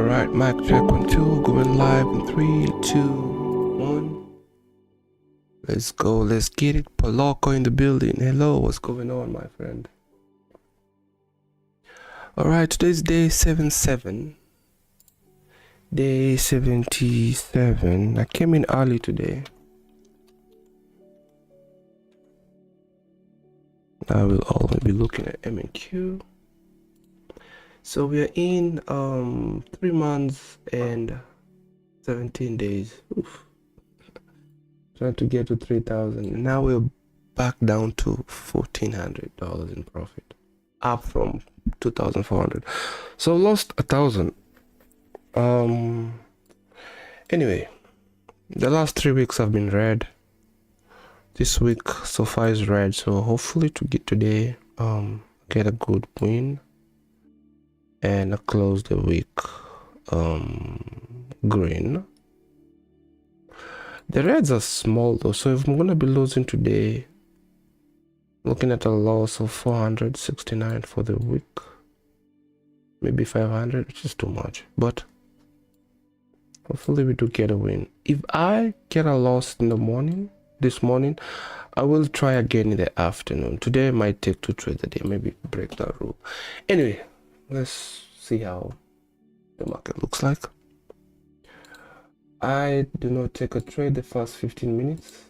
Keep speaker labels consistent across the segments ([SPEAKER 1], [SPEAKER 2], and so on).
[SPEAKER 1] Alright, mic check 1 2, going live in 3 2 1. Let's go, let's get it. Poloko in the building. Hello, what's going on, my friend? Alright, today's day 77. Day 77. I came in early today. I will only be looking at M&Q. So we are in 3 months and 17 days. Oof. Trying to get to 3,000. Now we're back down to $1,400 in profit, up from 2,400. So lost 1,000. Anyway, the last 3 weeks have been red. This week so far is red. So hopefully to get today, get a good win and close the week green. The reds are small though, so if I'm gonna be losing today, looking at a loss of 469 for the week, maybe 500, which is too much, but hopefully we do get a win. If I get a loss in the morning, this morning, I will try again in the afternoon. Today I might take 2 trades a day, maybe break that rule. Anyway, let's see how the market looks like. I do not take a trade the first 15 minutes.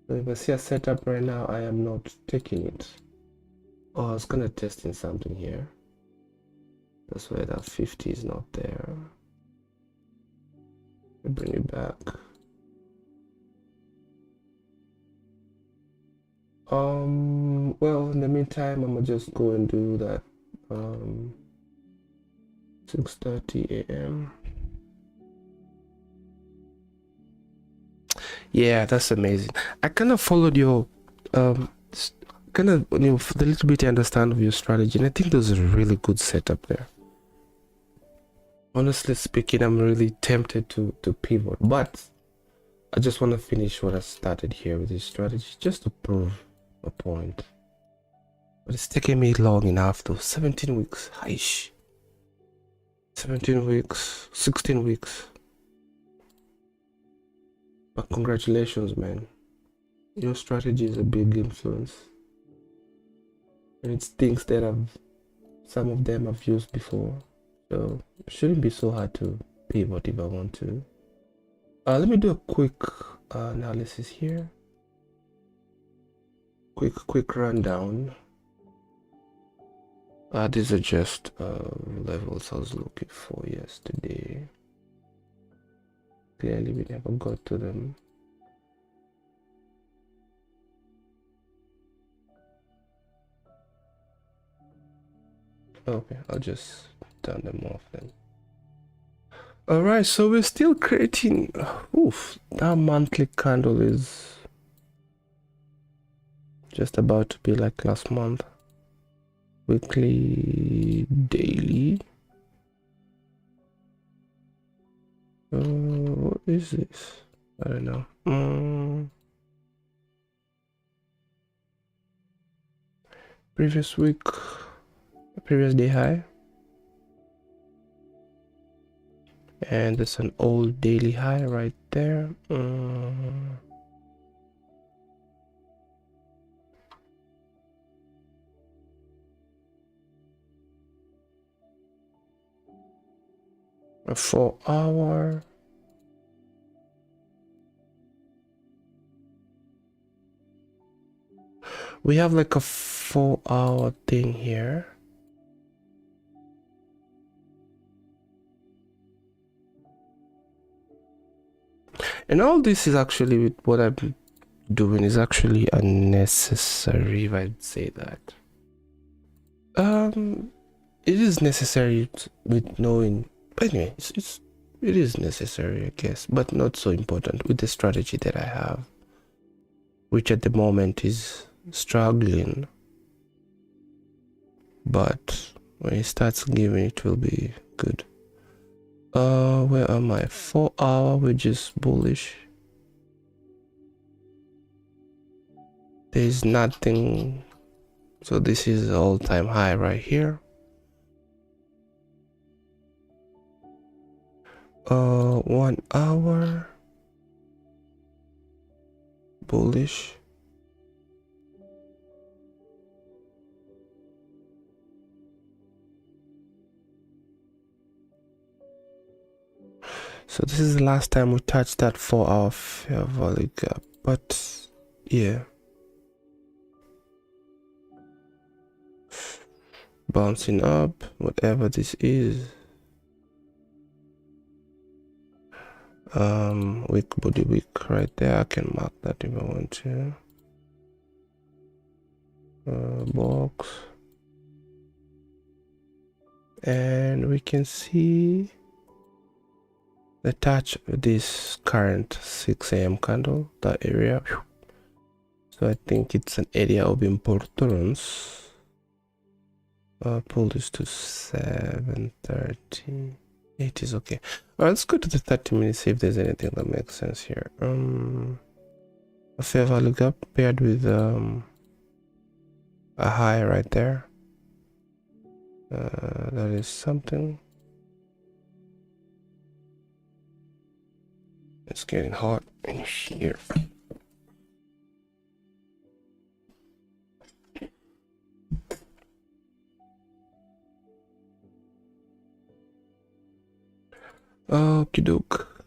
[SPEAKER 1] So if I see a setup right now, I am not taking it. Oh, I was gonna test in something here. That's why that 50 is not there. I bring it back. Well, in the meantime, I'm gonna just go and do that 6:30 a.m. Yeah, that's amazing. I kind of followed your kind of, you know, the little bit I understand of your strategy, and I think there's a really good setup there. Honestly speaking, I'm really tempted to pivot, but I just want to finish what I started here with this strategy, just to prove a point. But it's taking me long enough though. 17 weeks. Aish. 17 weeks, 16 weeks. But congratulations, man. Your strategy is a big influence. And it's things that some of them I've used before. So it shouldn't be so hard to pivot if I want to. Let me do a quick analysis here. Quick rundown. These are just levels I was looking for yesterday. Clearly we never got to them. Okay, I'll just turn them off then. Alright, so we're still creating. Oof, that monthly candle is just about to be like last month. Weekly, daily. What is this? I don't know. Previous week, previous day high, and there's an old daily high right there. A 4 hour. We have like a 4 hour thing here. And all this is actually, with what I'm doing, is actually unnecessary, if I'd say that. It is necessary with knowing. Anyway, it is necessary, I guess, but not so important with the strategy that I have, which at the moment is struggling. But when it starts giving, it will be good. Where am I? 4 hour, which is bullish. There's nothing. So this is all-time high right here. 1 hour bullish. So this is the last time we touched that 4-hour fair value gap, but yeah, bouncing up, whatever this is. Wick, body wick right there. I can mark that if I want to. Box, and we can see the touch of this current 6 a.m. candle, that area. So I think it's an area of importance. Pull this to 7:30. It is okay. All right, let's go to the 30 minutes, see if there's anything that makes sense here. A fair value gap paired with a high right there. That is something. It's getting hot in here. Okie doke.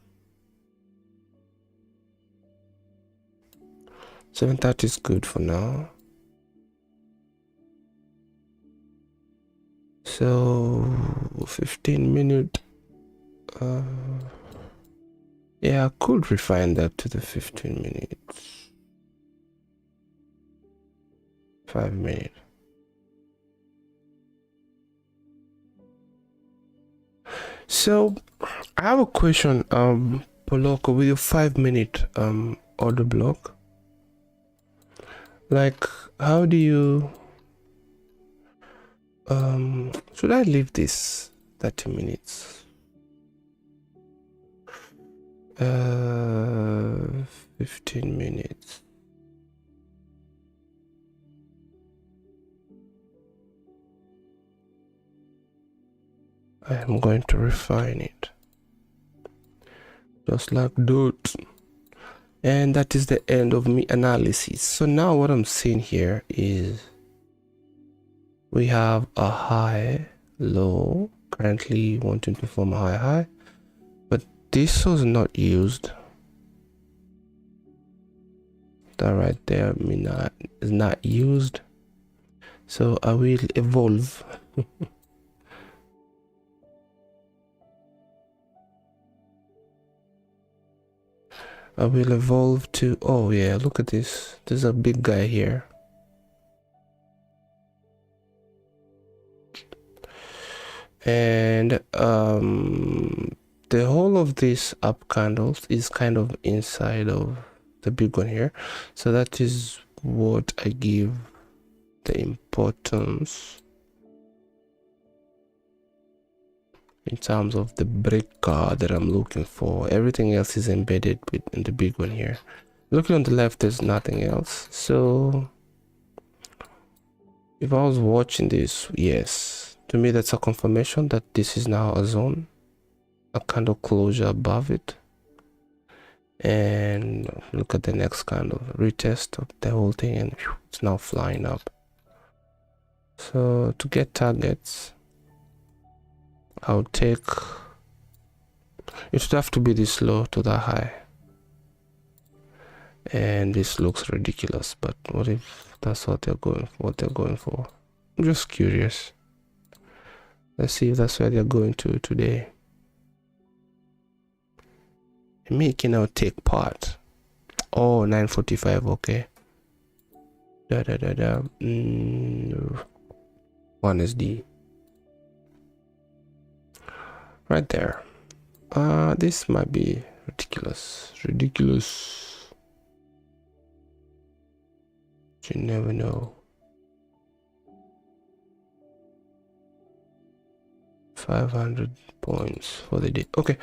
[SPEAKER 1] 7:30 is good for now. So 15 minute. Yeah, I could refine that to the 15 minutes. 5 minutes. So I have a question, Poloko, with your 5 minute order block. Like, how do you should I leave this 30 minutes? 15 minutes. I am going to refine it just like that. And that is the end of my analysis. So now what I'm seeing here is we have a high, low, currently wanting to form a high, but this was not used. That right there is not used. So I will evolve. I will evolve to, oh yeah, look at this. There's a big guy here. And the whole of this up candles is kind of inside of the big one here. So that is what I give the importance in terms of the breaker that I'm looking for. Everything else is embedded in the big one here. Looking on the left, there's nothing else. So if I was watching this, yes, to me that's a confirmation that this is now a zone, a candle closure above it. And look at the next candle, retest of the whole thing, and it's now flying up. So to get targets, I'll take, it would have to be this low to that high. And this looks ridiculous, but what if that's what they're going for? I'm just curious. Let's see if that's where they're going to today. Me can now take part. Oh, 9:45, okay. One SD. Right there. This might be ridiculous. You never know. 500 points for the day. Okay,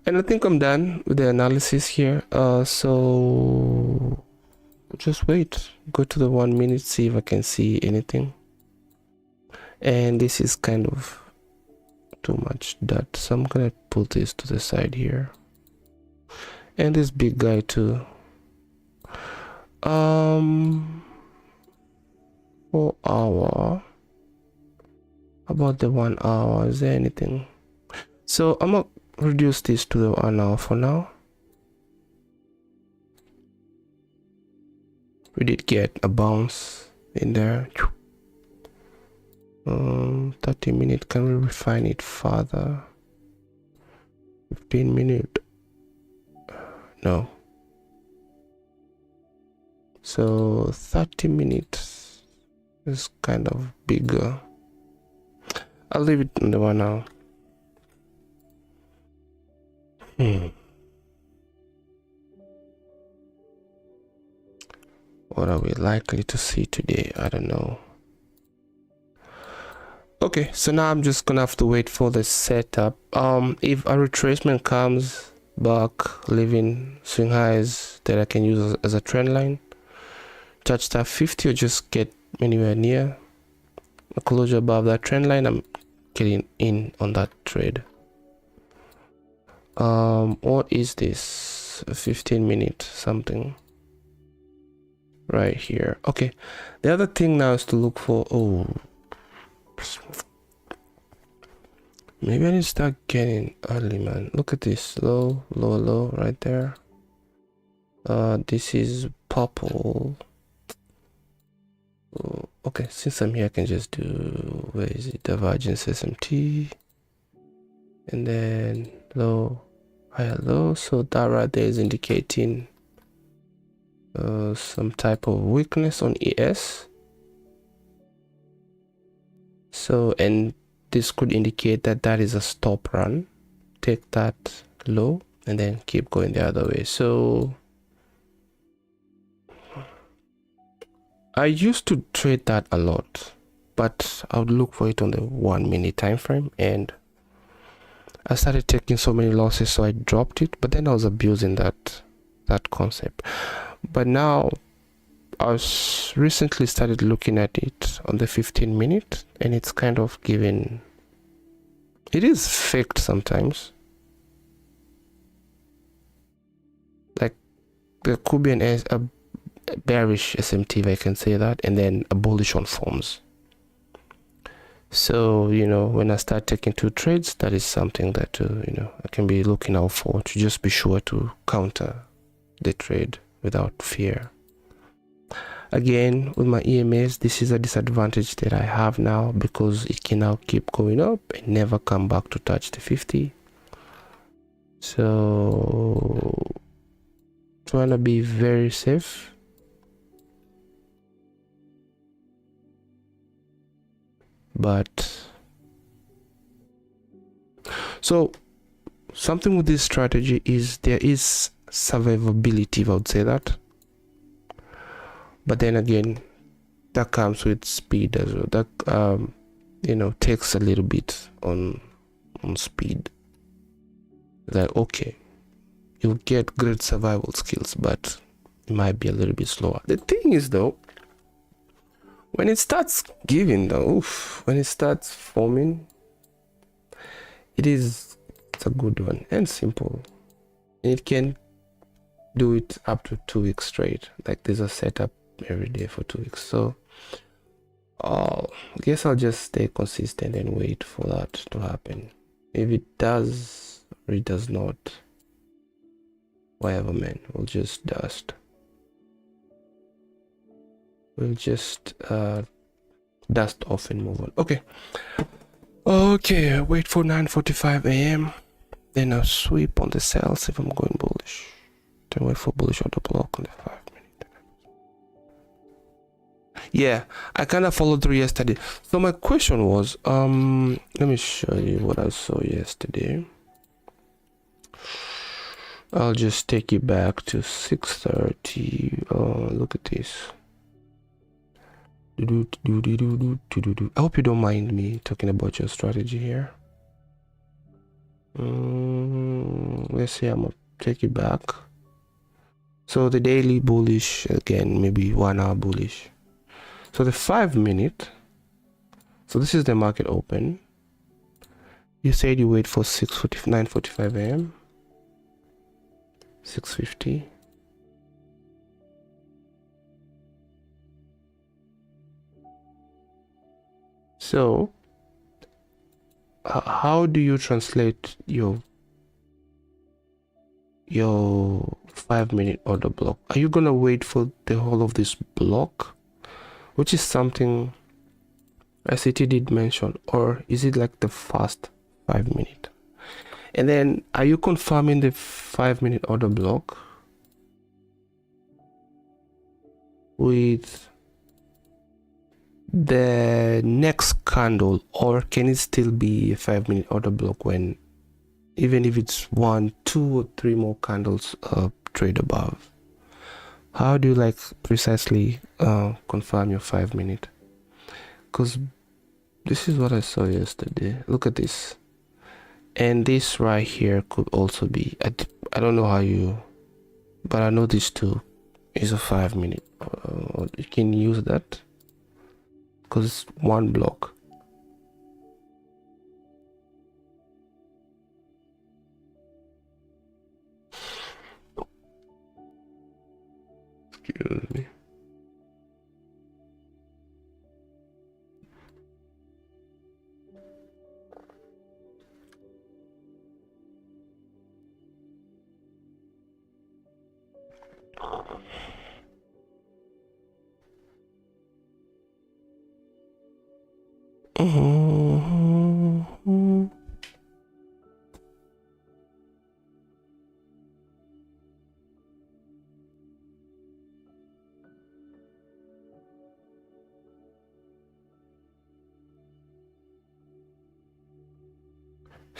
[SPEAKER 1] and I think I'm done with the analysis here. So just wait, go to the 1 minute, see if I can see anything. And this is kind of too much dot, so I'm gonna put this to the side here, and this big guy too. 4 hour. How about the 1 hour? Is there anything? So I'm gonna reduce this to the 1 hour for now. We did get a bounce in there. 30 minutes. Can we refine it further? 15 minutes. No. So 30 minutes is kind of bigger. I'll leave it in the 1 hour. What are we likely to see today? I don't know. Okay, so now I'm just gonna have to wait for the setup. If a retracement comes back, leaving swing highs that I can use as a trend line, touch that 50 or just get anywhere near a closure above that trend line, I'm getting in on that trade. What is this? A 15-minute something right here. Okay, the other thing now is to look for, maybe I need to start getting early, man. Look at this, low, low, low right there. This is purple. Okay, since I'm here, I can just do, where is it, divergence SMT, and then low, higher low. So that right there is indicating some type of weakness on ES. So, and this could indicate that that is a stop run. Take that low and then keep going the other way. So I used to trade that a lot, but I would look for it on the 1 minute time frame, and I started taking so many losses, so I dropped it. But then I was abusing that concept. But now I was recently started looking at it on the 15 minute, and it's kind of giving, it is faked sometimes. Like there could be a bearish SMT, if I can say that, and then a bullish on forms. So, you know, when I start taking 2 trades, that is something that, you know, I can be looking out for, to just be sure to counter the trade without fear. Again, with my EMAs, this is a disadvantage that I have now, because it can now keep going up and never come back to touch the 50. So trying to be very safe. But so something with this strategy is there is survivability, if I would say that. But then again, that comes with speed as well. That you know, takes a little bit on speed. Like, okay, you'll get great survival skills, but it might be a little bit slower. The thing is though, when it starts giving though, when it starts forming, it's a good one and simple. It can do it up to 2 weeks straight. Like there's a setup every day for 2 weeks. So I guess I'll just stay consistent and wait for that to happen. If it does or it does not, whatever, man, we'll just dust. We'll just dust off and move on. Okay, wait for 9:45 a.m. Then I'll sweep on the sells if I'm going bullish. Then wait for bullish order block on the 5 minute. Yeah, I kind of followed through yesterday. So my question was, let me show you what I saw yesterday. I'll just take it back to 6:30. Look at this. I hope you don't mind me talking about your strategy here. Let's say I'm gonna take it back. So the daily bullish, again, maybe 1 hour bullish. So the 5 minute, so this is the market open. You said you wait for 9:45 a.m. 6:50. So how do you translate your 5-minute order block? Are you gonna wait for the whole of this block, which is something ICT did mention, or is it like the first 5-minute? And then are you confirming the 5-minute order block with the next candle, or can it still be a 5-minute order block when, even if it's 1, 2, or 3 more candles trade above? How do you like precisely confirm your 5-minute? Because this is what I saw yesterday. Look at this, and this right here could also be, I don't know how you, but I know this too is a 5-minute. You can use that because it's one block. Excuse me.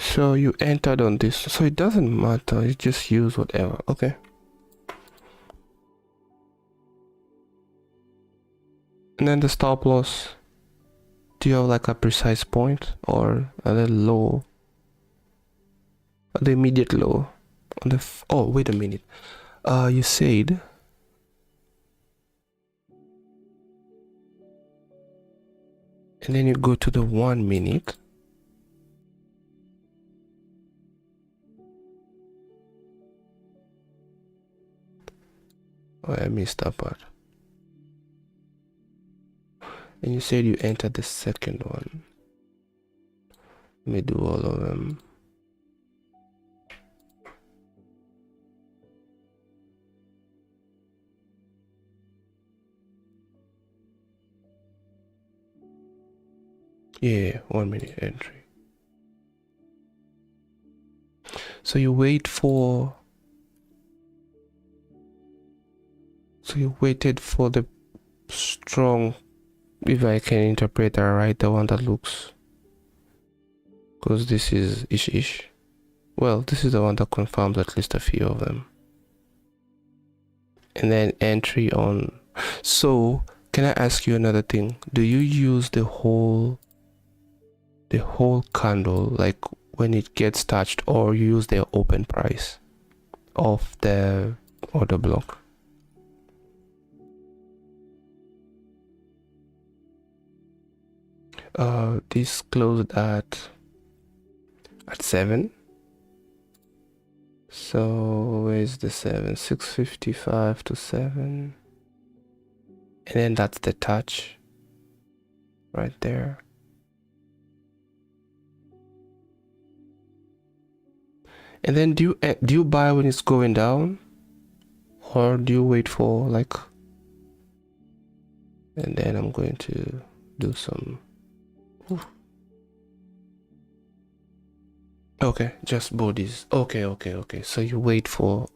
[SPEAKER 1] So you entered on this, so it doesn't matter, you just use whatever. Okay. And then the stop loss, do you have like a precise point or a little low, the immediate low on the oh wait a minute, you said and then you go to the 1 minute. Oh, I missed that part. And you said you entered the second one. Let me do all of them. Yeah, 1 minute entry. So you wait for, so you waited for the strong, if I can interpret that right, the one that looks, because this is ish. Well, this is the one that confirms at least a few of them. And then entry on. So can I ask you another thing? Do you use the whole candle, like when it gets touched, or you use the open price of the order block? This closed at 7. So where's the 7? 6:55 to 7. And then that's the touch right there. And then do you buy when it's going down, or do you wait for like, and then I'm going to do some, okay, just bodies. Okay. So you wait for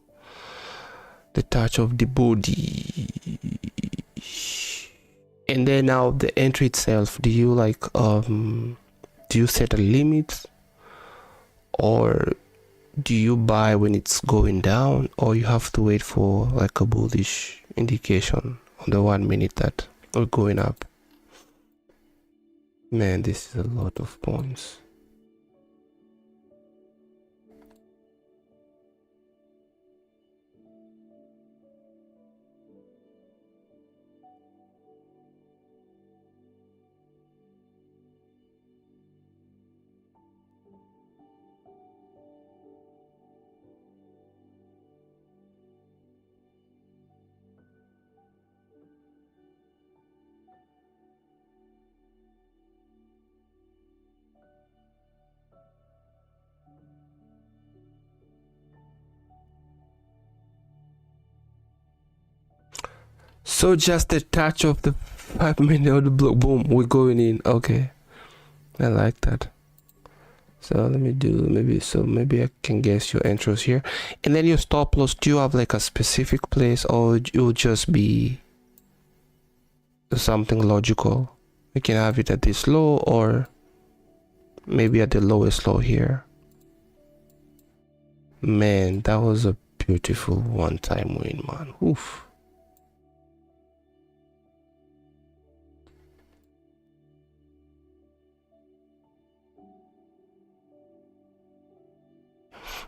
[SPEAKER 1] the touch of the body, and then now the entry itself, do you like do you set a limit, or do you buy when it's going down, or you have to wait for like a bullish indication on the 1 minute that we're going up? Man, this is a lot of points. So just a touch of the 5-minute block, boom, we're going in. Okay, I like that. So let me do maybe I can guess your entries here, and then your stop loss. Do you have like a specific place, or it will just be something logical? You can have it at this low, or maybe at the lowest low here. Man, that was a beautiful one-time win, man. Oof.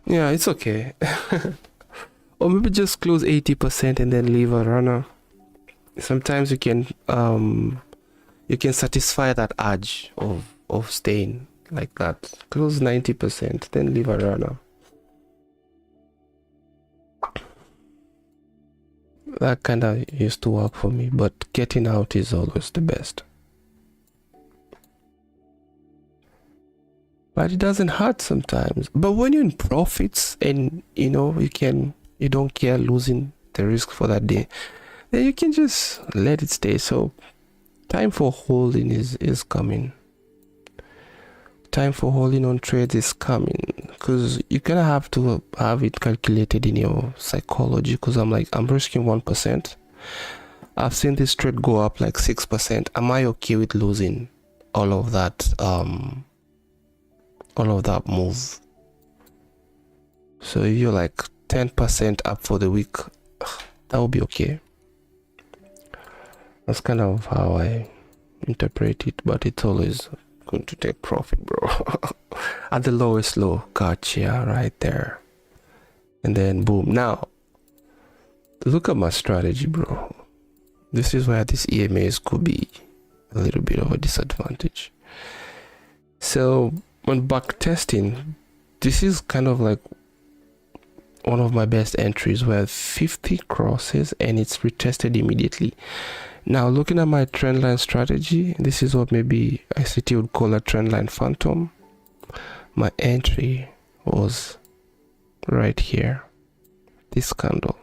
[SPEAKER 1] Yeah, it's okay. Or maybe just close 80% and then leave a runner. Sometimes you can satisfy that urge of staying like that. Close 90%, then leave a runner. That kind of used to work for me, but getting out is always the best. But it doesn't hurt sometimes. But when you're in profits and you don't care losing the risk for that day, then you can just let it stay. So time for holding is coming. Time for holding on trades is coming, because you're gonna have to have it calculated in your psychology. Because I'm risking 1%. I've seen this trade go up like 6%. Am I okay with losing all of that move? So if you're like 10% up for the week, that will be okay. That's kind of how I interpret it, but it's always going to take profit, bro. At the lowest low, gotcha, right there. And then boom. Now look at my strategy, bro. This is where these EMAs could be a little bit of a disadvantage. So when back testing, this is kind of like one of my best entries, where 50 crosses and it's retested immediately. Now looking at my trendline strategy, this is what maybe ICT would call a trendline phantom. My entry was right here, this candle,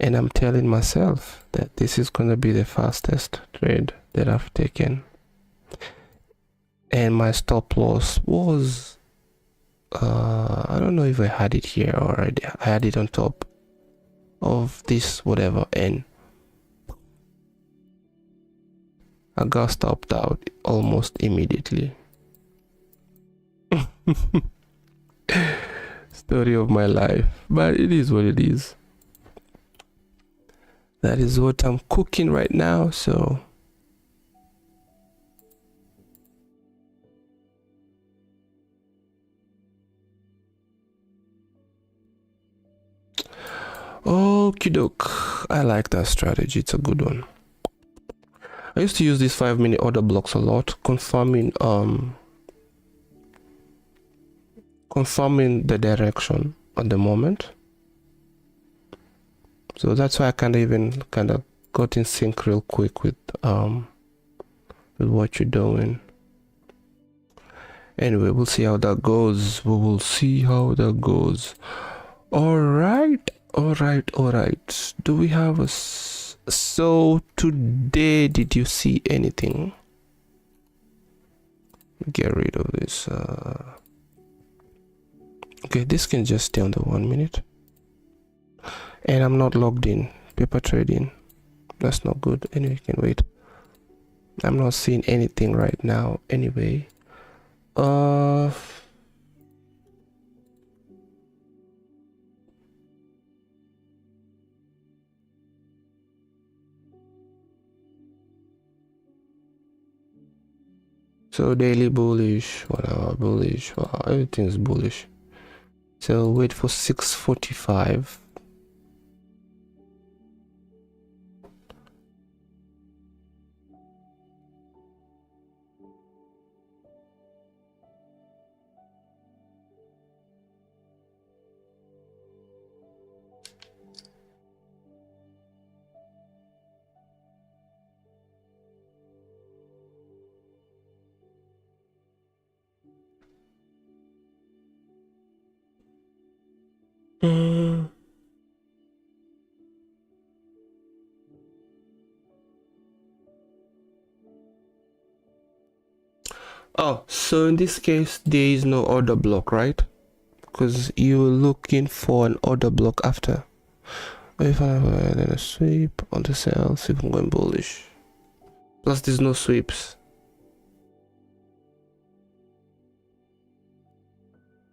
[SPEAKER 1] and I'm telling myself that this is going to be the fastest trade that I've taken. And my stop loss was I don't know if I had it here already. I had it on top of this whatever, and I got stopped out almost immediately. Story of my life, but it is what it is. That is what I'm cooking right now. So okie doke, I like that strategy. It's a good one. I used to use these 5-minute order blocks a lot, confirming the direction at the moment. So that's why I kind of got in sync real quick with what you're doing. Anyway, we'll see how that goes. We will see how that goes. All right. Do we have a so today, did you see anything? Get rid of this. Okay, this can just stay on the 1 minute. And I'm not logged in. Paper trading. That's not good. Anyway, you can wait. I'm not seeing anything right now. Anyway. So daily bullish, whatever, bullish, wow, everything's bullish. So wait for 6:45. Oh, so in this case there is no order block, right? Because you're looking for an order block after. If I then a sweep on the sell, see if I'm going bullish. Plus there's no sweeps.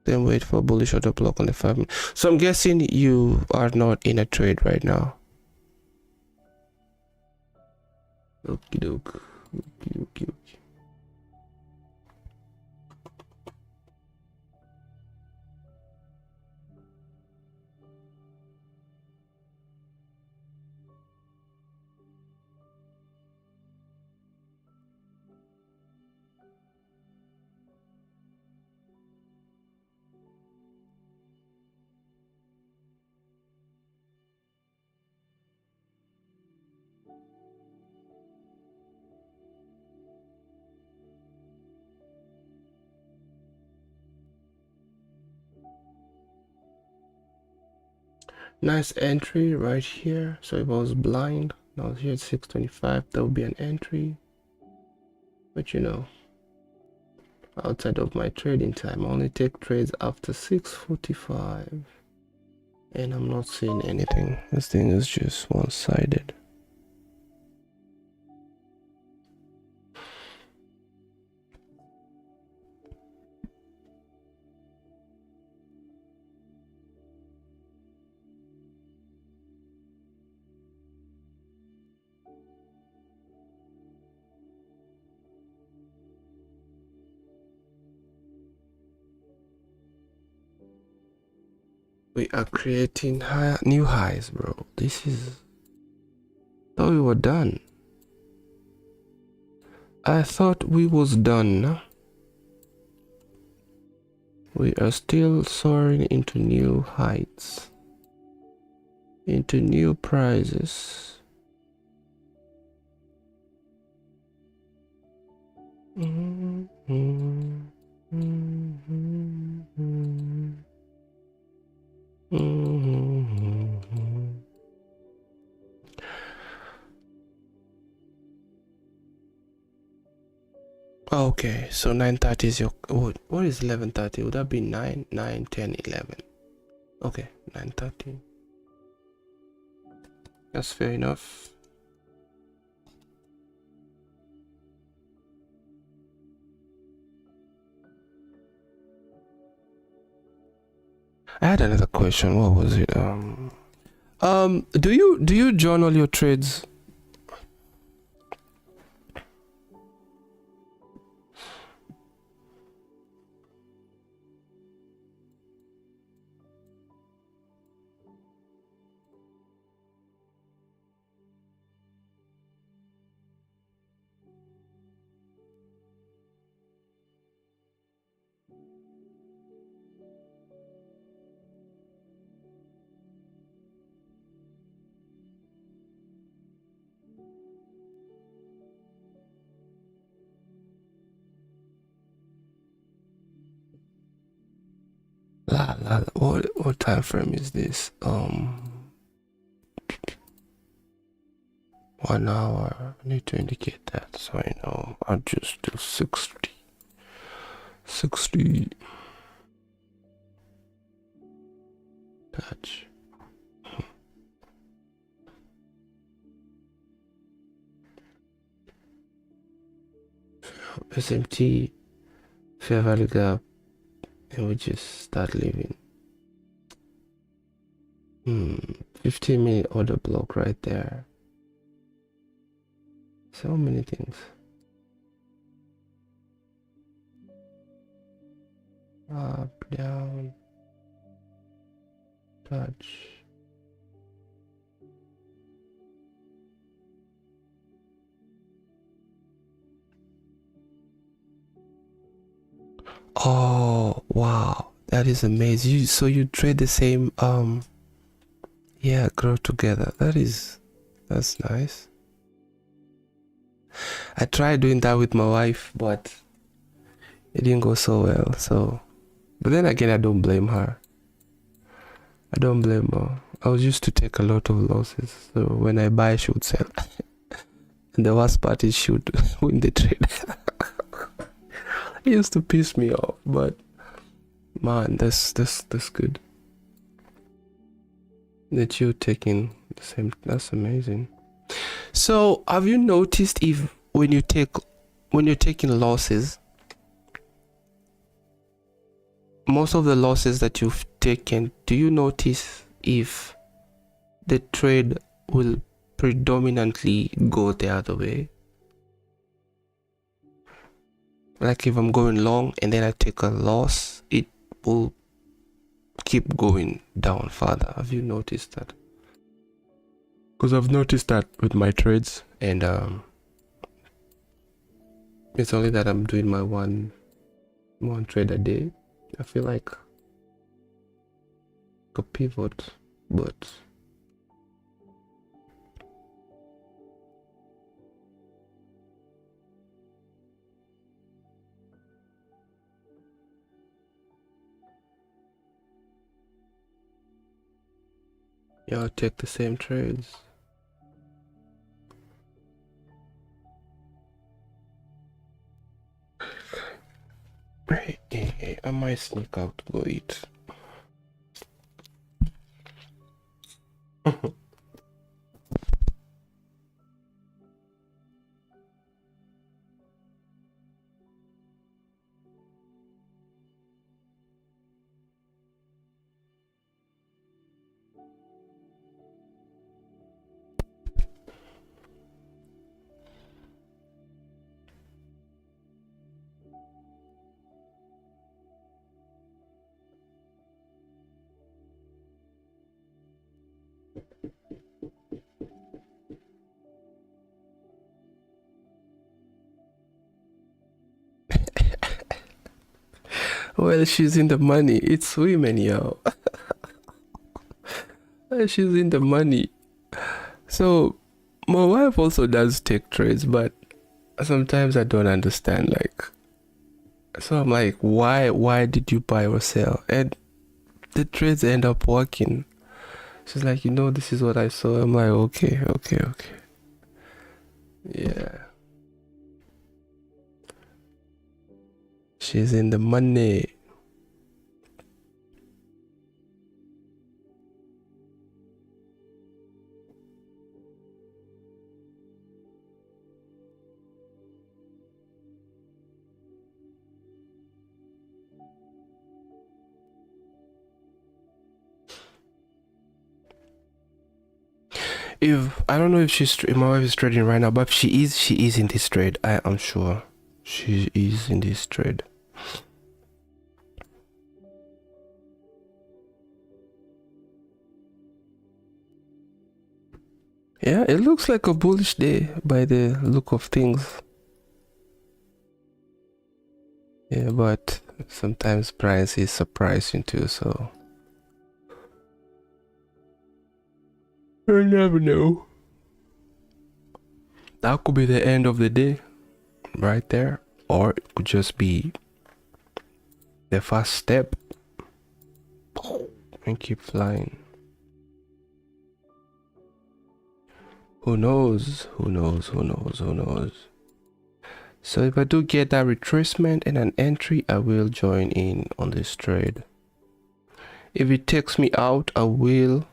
[SPEAKER 1] Then wait for bullish order block on the 5 minute. So I'm guessing you are not in a trade right now. Okie doke. Okie. Nice entry right here. So if I was blind, I was here at 625, that would be an entry. But you know, outside of my trading time, I only take trades after 6:45. And I'm not seeing anything. This thing is just one-sided. We are creating new highs, bro. This is... thought we were done. I thought we was done. We are still soaring into new heights. Into new prices. Okay, so 9:30 is your... what is 11:30? Would that be 9, 9, 10, 11? Okay, 9:30. That's fair enough. I had another question. What was it? Do you journal your trades? What time frame is this? 1 hour. I need to indicate that so I know. I'll just do 60. Touch. SMT, fair value gap, and we just start leaving. 15-minute order block right there. So many things. Up, down, touch. Oh wow, that is amazing. So you trade the same yeah, grow together. That's nice. I tried doing that with my wife, but it didn't go so well. So, but then again, I don't blame her. I was used to take a lot of losses. So when I buy, she would sell. And the worst part is she would win the trade. It used to piss me off, but man, that's good. That you're taking the same, that's amazing. So have you noticed if when you're taking losses, most of the losses that you've taken, do you notice if the trade will predominantly go the other way? Like if I'm going long and then I take a loss, it will keep going down further. Have you noticed that? Because I've noticed that with my trades, and it's only that I'm doing my one trade a day. I feel like a pivot, but yeah, I'll take the same trades. Hey, I might sneak out to go eat. Well, she's in the money. It's women, yo. She's in the money. So my wife also does take trades, but sometimes I don't understand. Like, so I'm like, why did you buy or sell? And the trades end up working. She's like, this is what I saw. I'm like, okay. Yeah. She's in the money. If I don't know if my wife is trading right now, but if she is in this trade. I'm sure she is in this trade. Yeah, it looks like a bullish day by the look of things. Yeah, but sometimes price is surprising too, so you never know. That could be the end of the day right there, or it could just be the first step and keep flying. Who knows? So if I do get that retracement and an entry, I will join in on this trade. If it takes me out, I will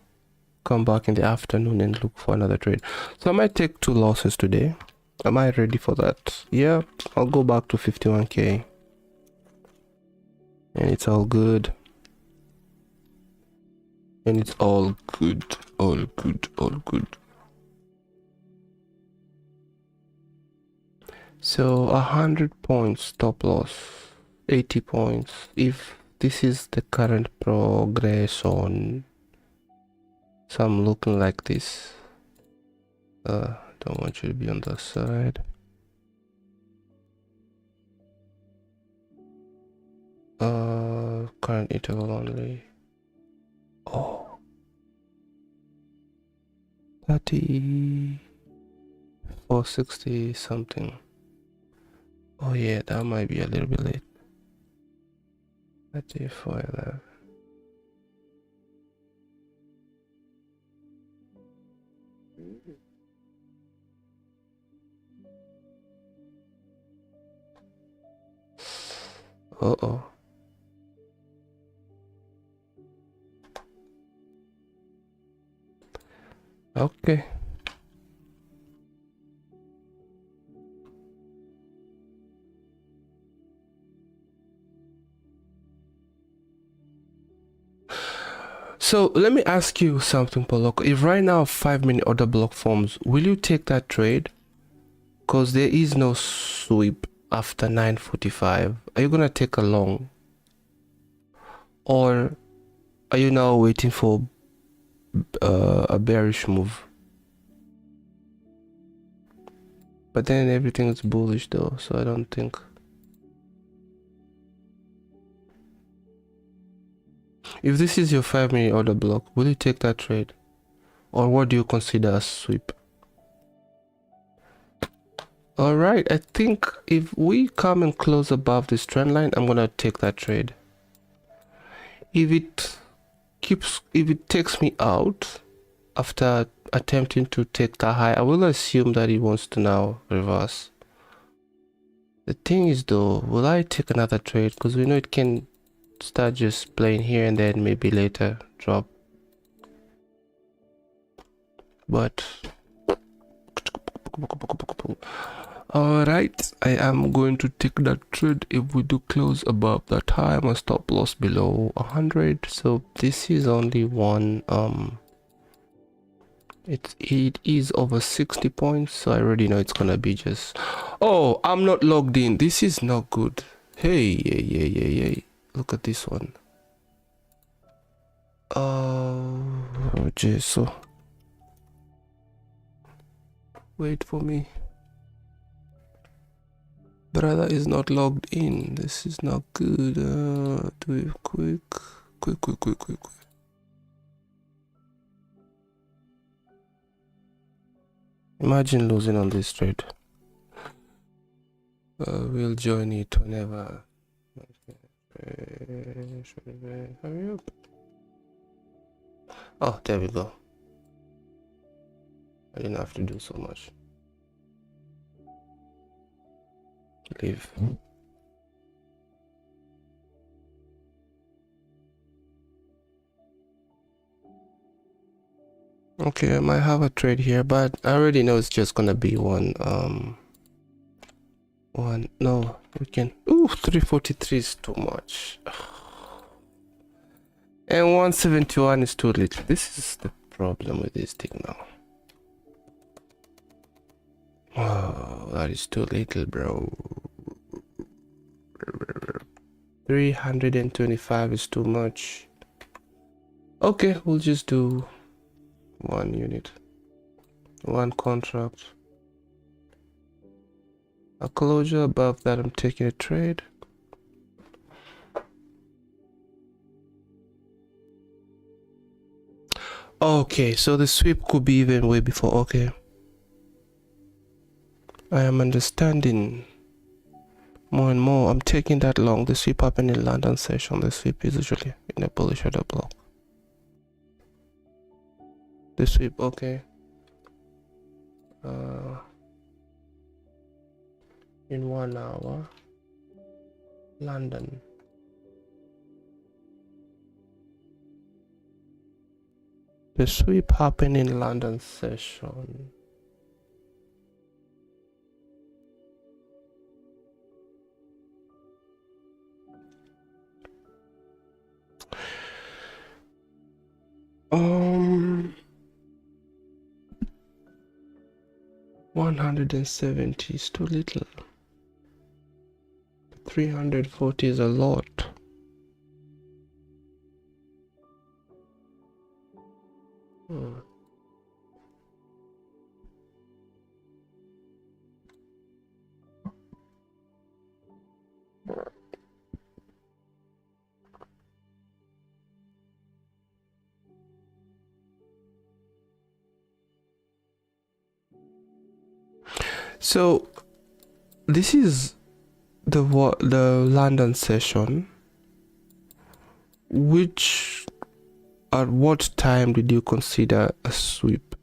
[SPEAKER 1] come back in the afternoon and look for another trade. So I might take 2 losses today. Am I ready for that? Yeah, I'll go back to 51k. And it's all good. And it's all good. All good. So 100 points stop loss. 80 points. If this is the current progression. So I'm looking like this. Don't want you to be on the side. Current interval only. Oh, 30, 460 something. Oh yeah, that might be a little bit late. 30, 411. Uh-oh. Okay. So let me ask you something, Polok. If right now 5-minute order block forms, will you take that trade? Because there is no sweep after 9:45. Are you gonna take a long? Or are you now waiting for a bearish move? But then everything is bullish though, so I don't think. If this is your 5-minute order block, will you take that trade? Or what do you consider a sweep? Alright, I think if we come and close above this trend line, I'm gonna take that trade. If it takes me out after attempting to take that high, I will assume that it wants to now reverse. The thing is though, will I take another trade? Because we know it can start just playing here and then maybe later drop. But alright, I am going to take that trade if we do close above that high. My stop loss below 100. So this is only one it is over 60 points, so I already know it's gonna be just, oh, I'm not logged in. This is not good. Hey, look at this one. Oh jeez. So wait for me, brother is not logged in. This is not good. Do it quick. Imagine losing on this trade. We'll join it whenever. Hurry up. Oh, there we go. I didn't have to do so much. Leave. Okay, I might have a trade here, but I already know it's just gonna be one. No, we can. Ooh, 343 is too much, and 171 is too little. This is the problem with this thing now. Oh, that is too little, bro. 325 is too much. Okay, we'll just do one unit, one contract. A closure above that, I'm taking a trade. Okay, so the sweep could be even way before. Okay, I am understanding more and more. I'm taking that long. The sweep happened in London session. The sweep is usually in a bullish order block. The sweep, okay. In 1 hour, London. The sweep happened in London session. Um, 170 is too little. 340 is a lot. So this is the London session. Which, at what time did you consider a sweep?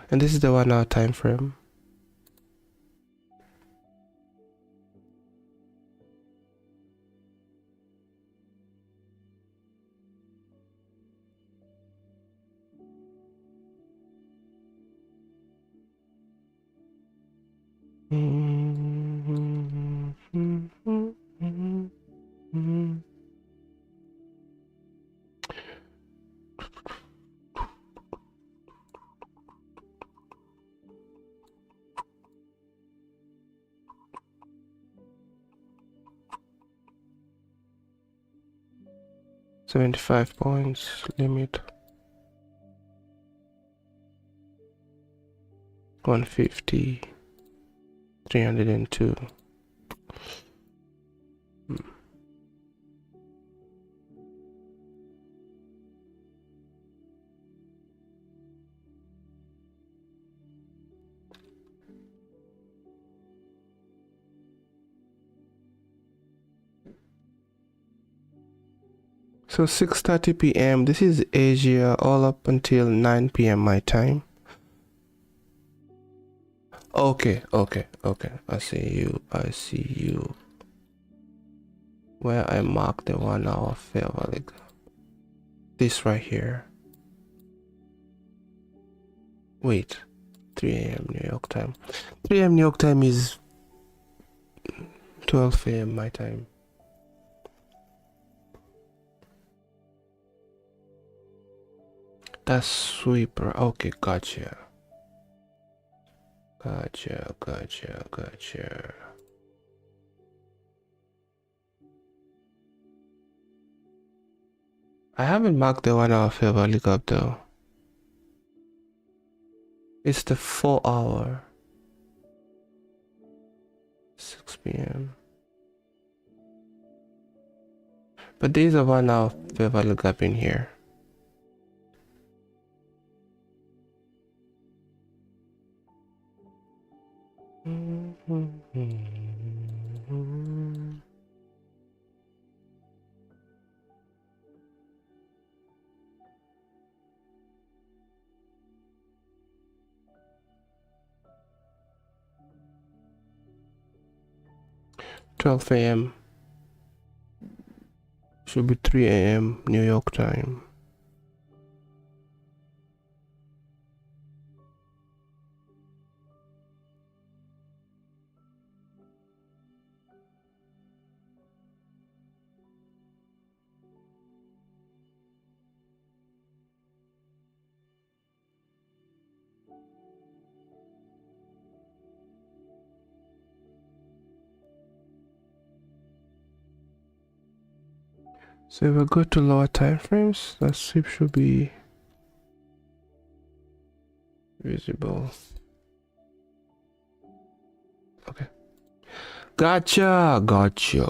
[SPEAKER 1] And this is the 1 hour time frame. $75 points limit. 150. 302. So 6:30 p.m. This is Asia, all up until 9 p.m. my time. Okay. I see you. Where I mark the 1 hour fair value. This right here. Wait. 3 a.m. New York time. 3 a.m. New York time is 12 a.m. my time. That's sweeper. Okay, gotcha. I haven't marked the 1 hour fair value gap though. It's the 4 hour. 6 p.m. But there's a 1 hour fair value gap in here. $12 a.m. Should be 3 a.m. New York time. So if we go to lower time frames, that sweep should be visible. Okay. Gotcha. Got you.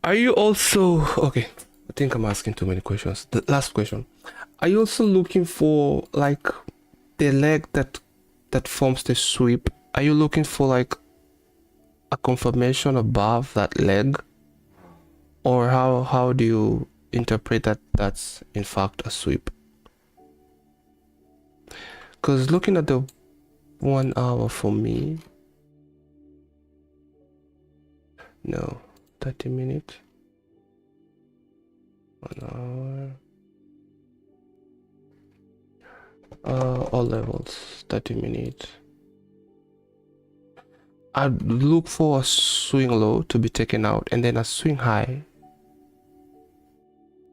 [SPEAKER 1] Are you also okay? I think I'm asking too many questions. The last question. Are you also looking for like the leg that forms the sweep? Are you looking for like a confirmation above that leg, or how do you interpret that that's in fact a sweep? Because looking at the 1 hour for me, no, 30 minutes, 1 hour, all levels, 30 minutes. I'd look for a swing low to be taken out and then a swing high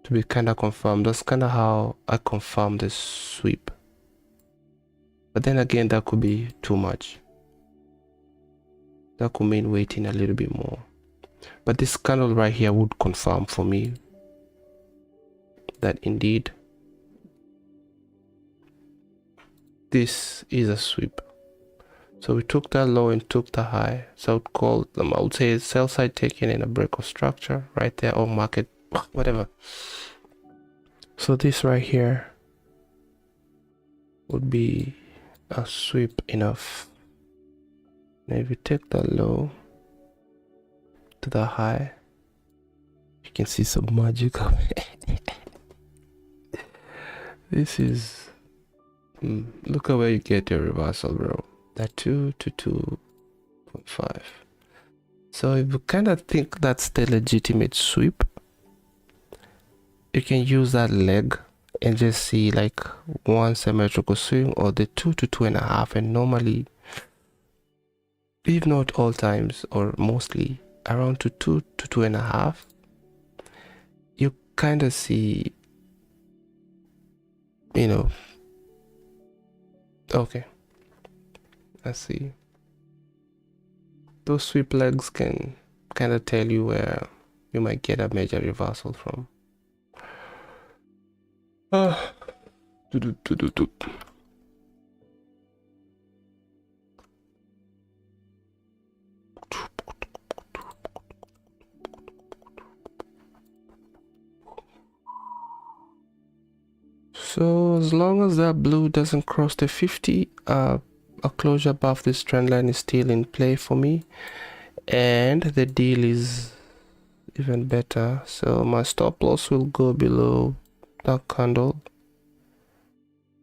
[SPEAKER 1] to be kind of confirmed. That's kind of how I confirm the sweep. But then again, that could be too much. That could mean waiting a little bit more. But this candle right here would confirm for me that indeed this is a sweep. So we took that low and took the high. So I would call them, I would say sell side taking in a break of structure right there, or market, whatever. So this right here would be a sweep enough. Now if you take that low to the high, you can see some magic of it. This is look at where you get your reversal, bro. That 2 to 2.5. So if you kind of think that's the legitimate sweep, you can use that leg and just see like one symmetrical swing or the 2 to 2.5, and normally, if not all times or mostly around to 2 to 2.5, you kind of see, you know, okay, let's see. Those sweep legs can kind of tell you where you might get a major reversal from. So as long as that blue doesn't cross the 50, a closure above this trend line is still in play for me, and the deal is even better. So my stop loss will go below that candle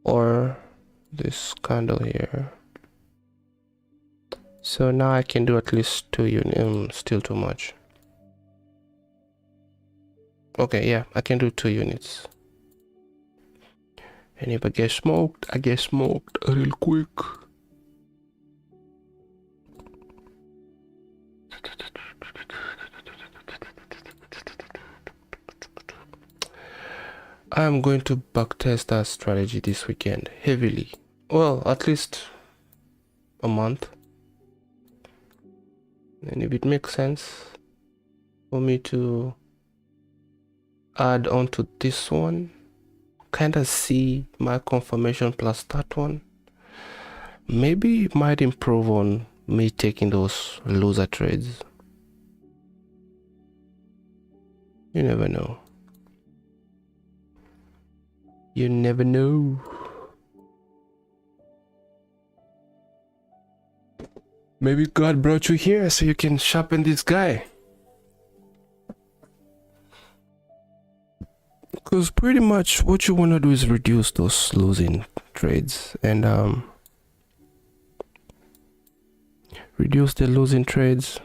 [SPEAKER 1] or this candle here. So now I can do at least 2 units. Still too much. Okay, yeah, I can do 2 units. And if I get smoked, I get smoked real quick. I'm going to backtest that strategy this weekend heavily. Well, at least a month. And if it makes sense for me to add on to this one, kind of see my confirmation plus that one, maybe it might improve on me taking those loser trades. You never know. You never know. Maybe God brought you here so you can sharpen this guy. Because pretty much what you want to do is reduce those losing trades and reduce the losing trades.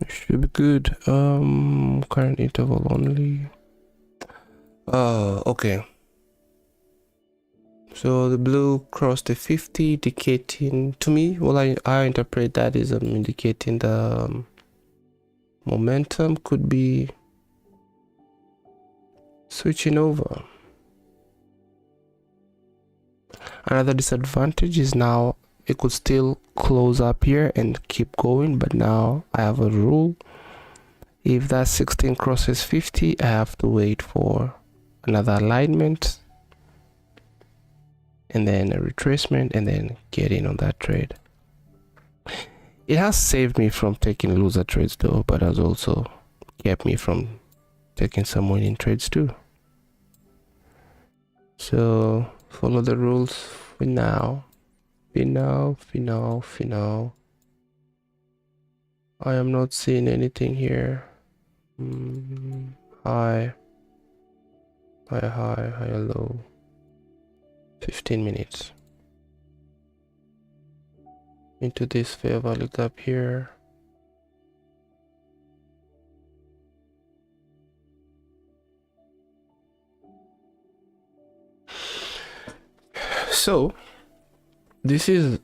[SPEAKER 1] It should be good. Current interval only. Okay. So the blue crossed the 50, indicating to me, well, I interpret that as indicating the momentum could be switching over. Another disadvantage is now it could still close up here and keep going, but now I have a rule. If that 16 crosses 50, I have to wait for another alignment and then a retracement and then get in on that trade. It has saved me from taking loser trades though, but has also kept me from taking some winning trades too. So follow the rules for now. For now. I am not seeing anything here. High, low. 15 minutes. Into this fair value gap here. So this is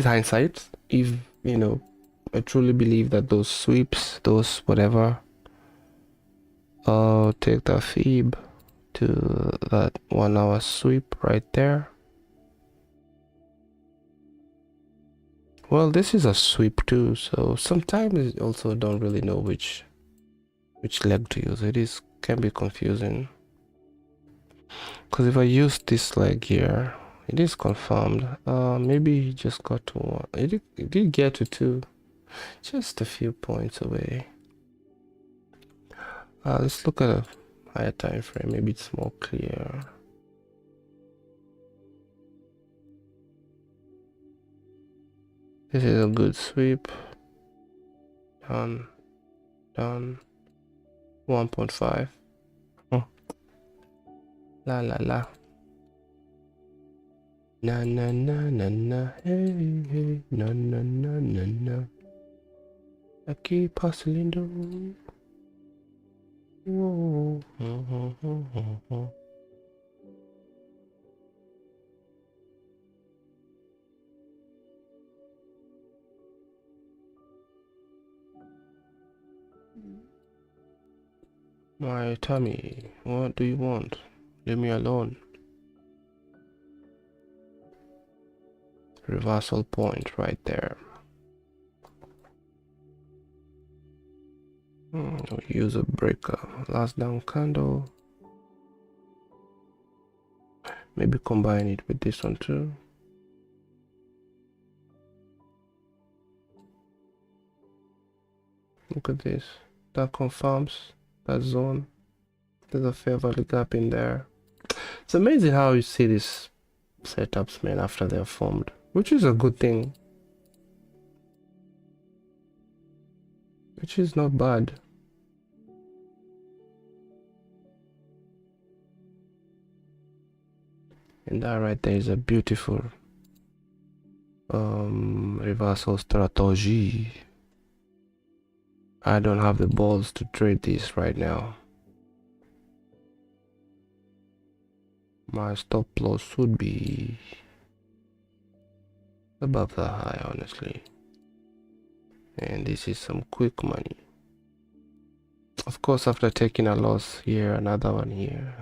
[SPEAKER 1] hindsight. If you know, I truly believe that those sweeps, those whatever, take the fib to that 1 hour sweep right there. Well, this is a sweep too, so sometimes you also don't really know which leg to use. It can be confusing, because if I use this leg here, it is confirmed. Maybe he just got to 1. It did get to 2, just a few points away. Let's look at a higher time frame. Maybe it's more clear. This is a good sweep. Done. 1.5. La la la. Na na na na na. Hey hey. Na na na na na. I keep hustling though. Whoa. My tummy, what do you want? Leave me alone. Reversal point right there. We'll use a breaker. Last down candle. Maybe combine it with this one too. Look at this. That confirms that zone. There's a fair value gap in there. It's amazing how you see these setups, man, after they're formed, which is a good thing. Which is not bad. And that right there is a beautiful reversal strategy. I don't have the balls to trade this right now. My stop loss would be above the high, honestly. And this is some quick money. Of course, after taking a loss here, another one here.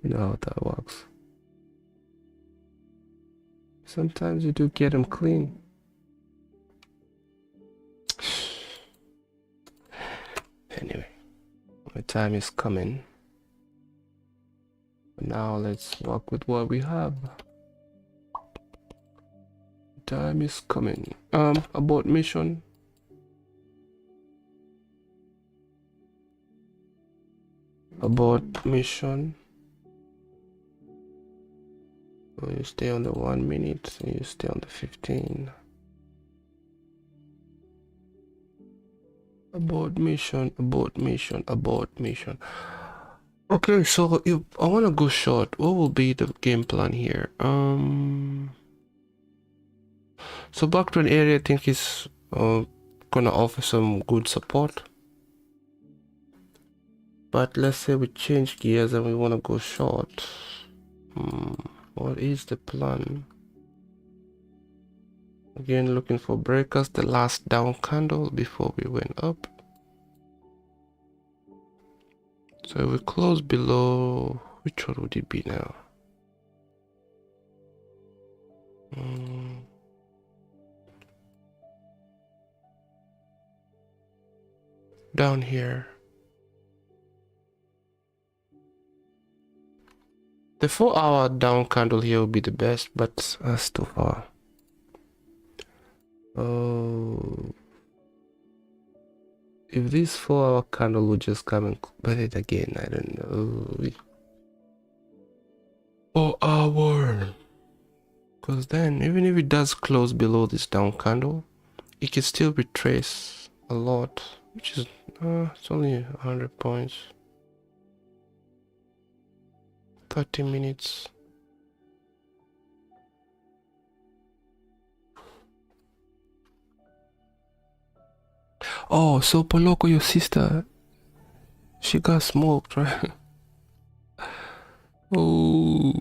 [SPEAKER 1] You know how that works. Sometimes you do get them clean. Anyway, my time is coming. Now let's work with what we have. Time is coming. Abort mission. Abort mission. So you stay on the 1 minute, and you stay on the 15. Abort mission, abort mission, abort mission. Okay, so if I want to go short, what will be the game plan here? So back to an area I think is gonna offer some good support. But let's say we change gears and we want to go short. What is the plan? Again, looking for breakers, the last down candle before we went up. So if we close below, which one would it be now? Down here. The 4-hour down candle here will be the best, but that's too far. Oh, if this 4-hour candle would just come and but it again, I don't know. 4 hour, because then even if it does close below this down candle, it can still retrace a lot, which is it's only 100 points. 30 minutes. Oh, so Poloko, your sister, she got smoked, right? Oh.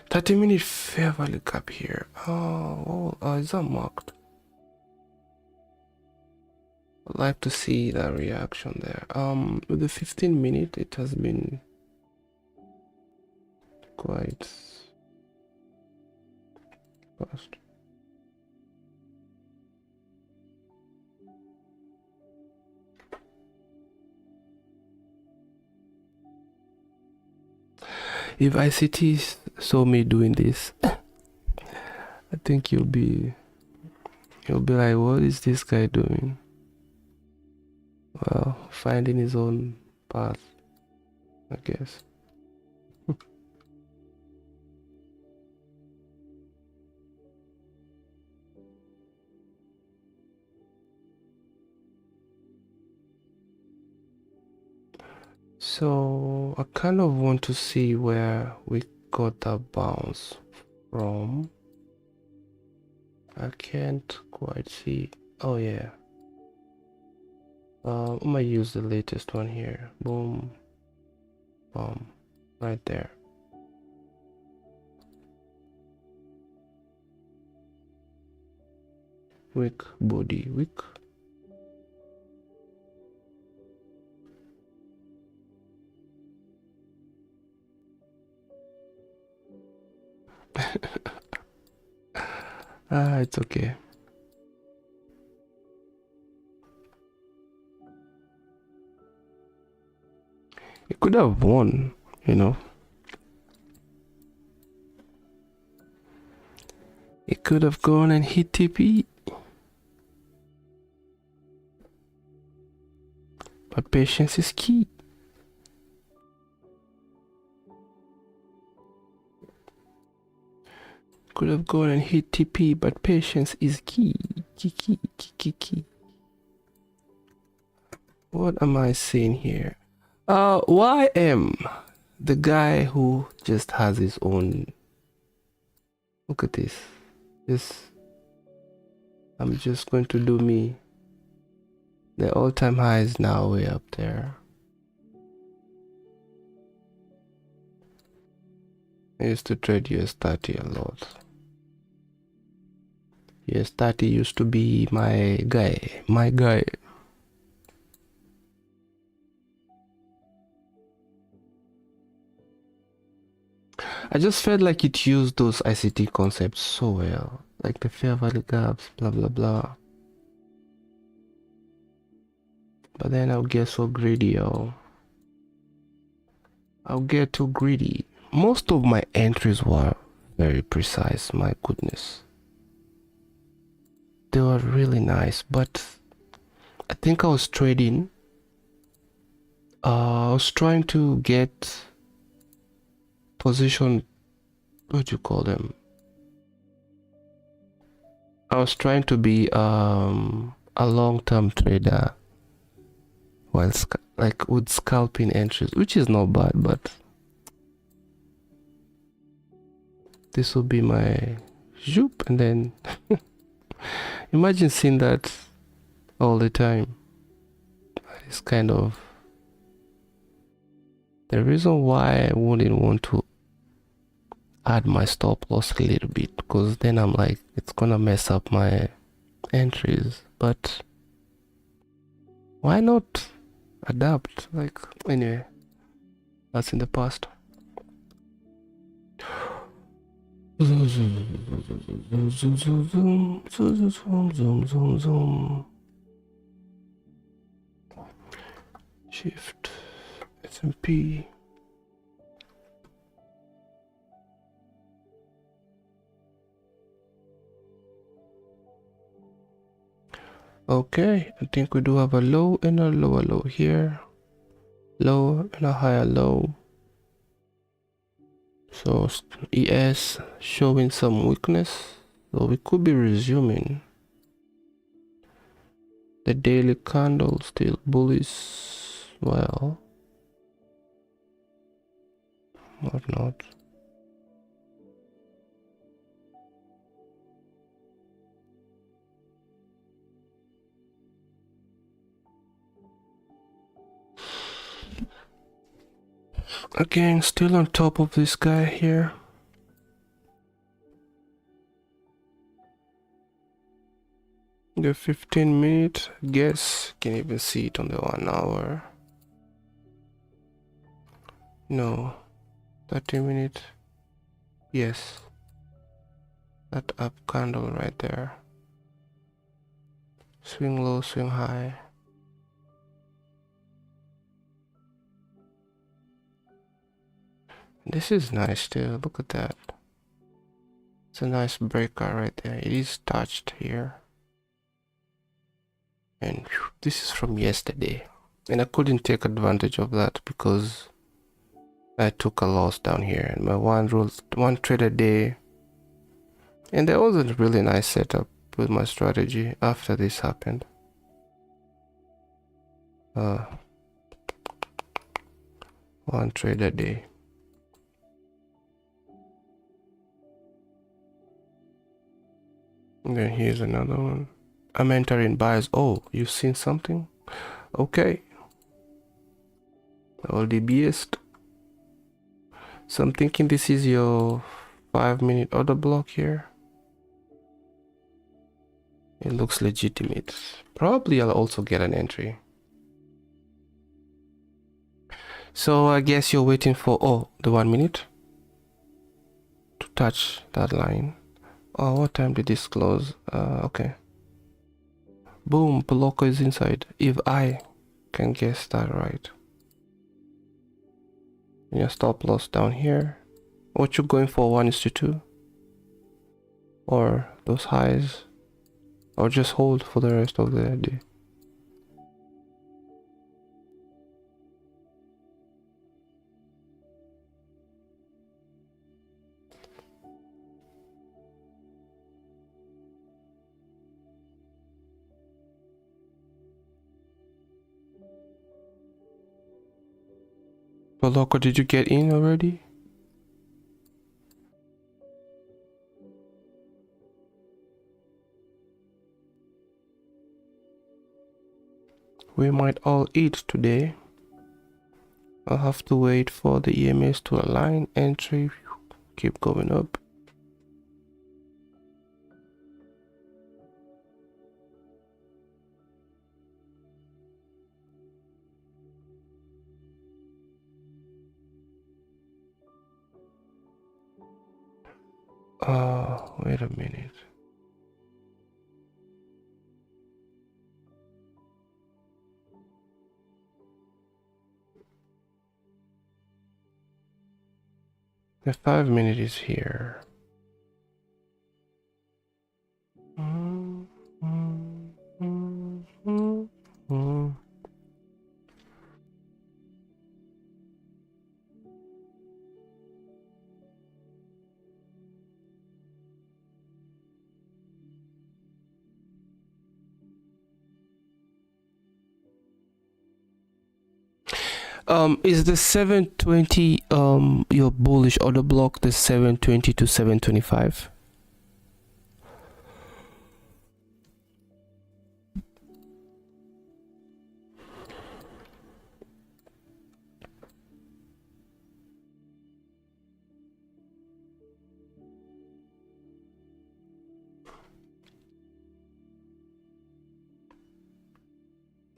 [SPEAKER 1] $30-minute fair value gap here. Oh, is that marked? I'd like to see that reaction there. With the 15-minute, it has been quite fast. If ICT saw me doing this, I think you'll be like, what is this guy doing? Well, finding his own path, I guess. So I kind of want to see where we got that bounce from. I can't quite see. Oh yeah. I might use the latest one here. Boom, boom, right there. Wick, body, wick. It's okay. It could have won, you know. It could have gone and hit TP. But patience is key. Could have gone and hit TP, but patience is key. Key. What am I seeing here? YM, the guy who just has his own. Look at this. I'm just going to do me. The all-time high is now way up there. I used to trade US30 a lot. US30 used to be my guy. I just felt like it used those ICT concepts so well. Like the fair value gaps, blah blah blah. But then I'll get so greedy, I'll get too greedy. Most of my entries were very precise, my goodness. They were really nice, but I think I was trading. I was trying to get position, what do you call them? I was trying to be a long-term trader while like with scalping entries, which is not bad, but this will be my zoop, and then imagine seeing that all the time. It's kind of the reason why I wouldn't want to add my stop loss a little bit, because then I'm like, it's gonna mess up my entries. But why not adapt? Like, anyway, that's in the past. Shift S&P. Okay, I think we do have a low and a lower low here. Low and a higher low. So ES showing some weakness. So we could be resuming. The daily candle still bullish. Well, or not. Again, still on top of this guy here. The 15-minute, guess, can even see it on the 1 hour. No, 30-minute, yes. That up candle right there. Swing low, swing high. This is nice too, look at that. It's a nice breaker right there. It is touched here. And this is from yesterday, and I couldn't take advantage of that because I took a loss down here, and my one trade a day, and there wasn't a really nice setup with my strategy after this happened. One trade a day. And then here's another one. I'm entering buys. Oh, you've seen something? Okay. All the best. So I'm thinking this is your 5-minute order block here. It looks legitimate. Probably I'll also get an entry. So I guess you're waiting for, the 1 minute to touch that line. Oh, what time did this close? Okay. Boom, blocker is inside. If I can guess that right. Your stop loss down here. What you going for, 1:2? Or those highs? Or just hold for the rest of the day? Blocker, did you get in already? We might all eat today. I'll have to wait for the EMS to align. Entry, keep going up. Wait a minute. The 5-minute is here. Is the 720 your bullish order block, the 720 to 725?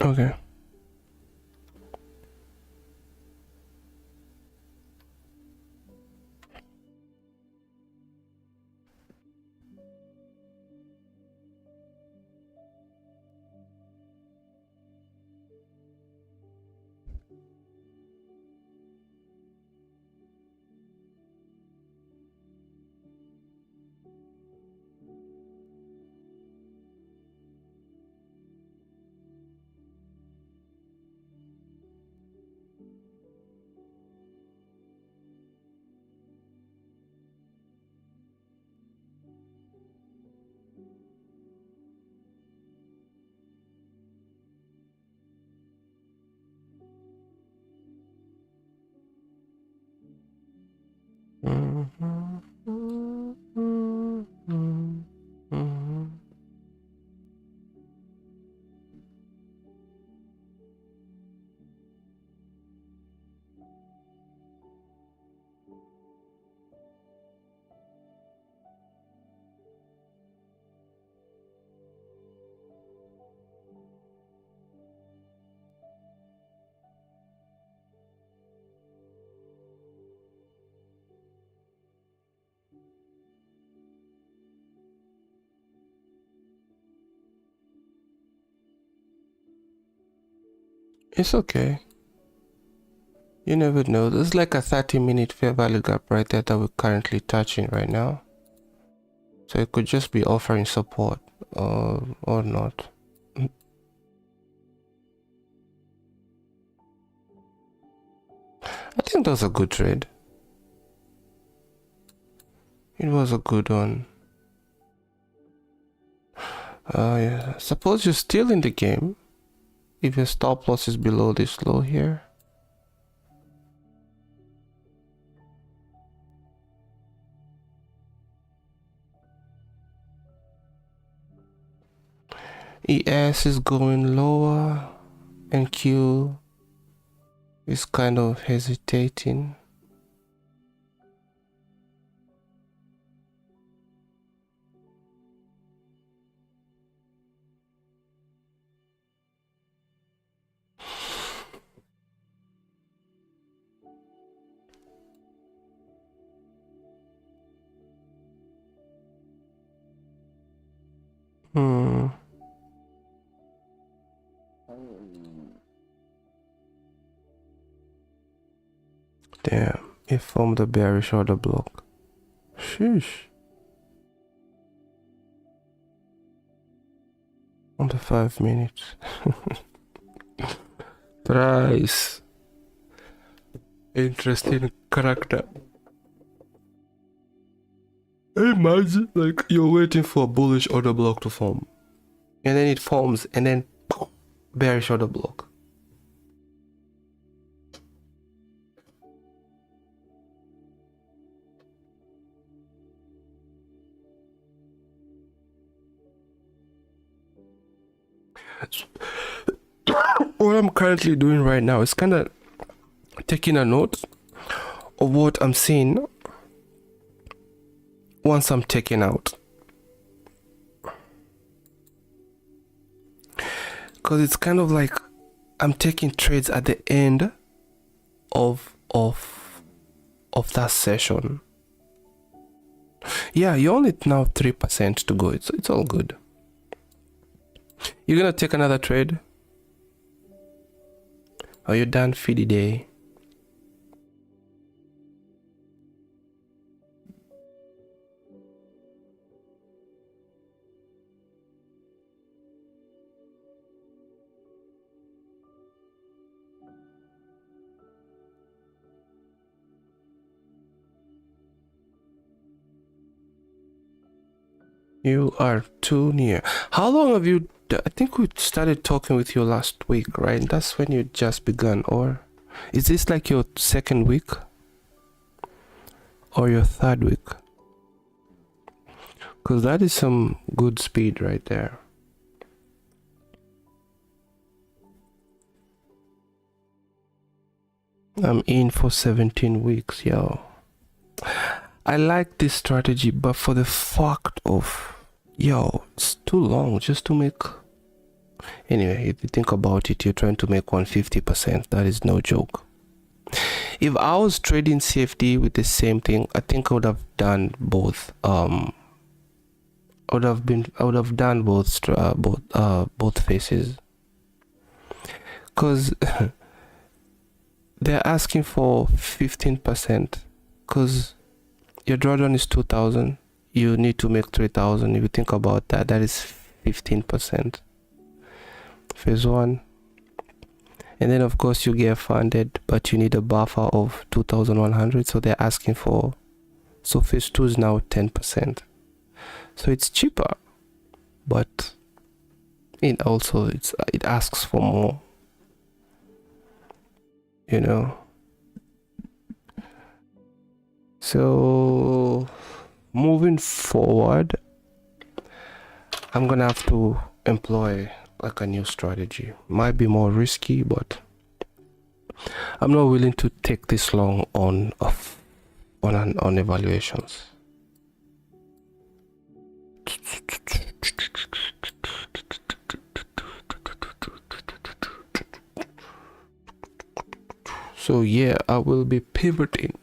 [SPEAKER 1] Okay. It's okay. You never know. There's like a 30-minute fair value gap right there that we're currently touching right now. So it could just be offering support or not. think that was a good trade. It was a good one. Yeah. Suppose you're still in the game. If your stop loss is below this low here. ES is going lower and Q is kind of hesitating. Damn, it formed a bearish order block. Sheesh. On the 5 minutes. Price. Interesting character. Imagine like you're waiting for a bullish order block to form. And then it forms and then bearish order block. What I'm currently doing right now is kind of taking a note of what I'm seeing once I'm taking out, because it's kind of like I'm taking trades at the end of that session. Yeah, you're only now 3% to go. It's all good. You're gonna take another trade? Are you done for the day? You are too near. How long have you... I think we started talking with you last week, right? That's when you just begun, or is this like your second week or your third week? Because that is some good speed right there. I'm in for 17 weeks, yo. I like this strategy, but for the fact of, yo, it's too long just to make... Anyway, if you think about it, you're trying to make 150%. That is no joke. If I was trading CFD with the same thing, I think I would have done both. I would have done both faces, because they're asking for 15%. Because your drawdown is 2,000, you need to make 3,000. If you think about that, that is 15%. Phase 1, and then of course you get funded, but you need a buffer of 2,100, so they're asking for... So phase 2 is now 10%, so it's cheaper, but it also it asks for more, you know. So moving forward, I'm gonna have to employ like a new strategy. Might be more risky, but I'm not willing to take this long on evaluations. So yeah, I will be pivoting.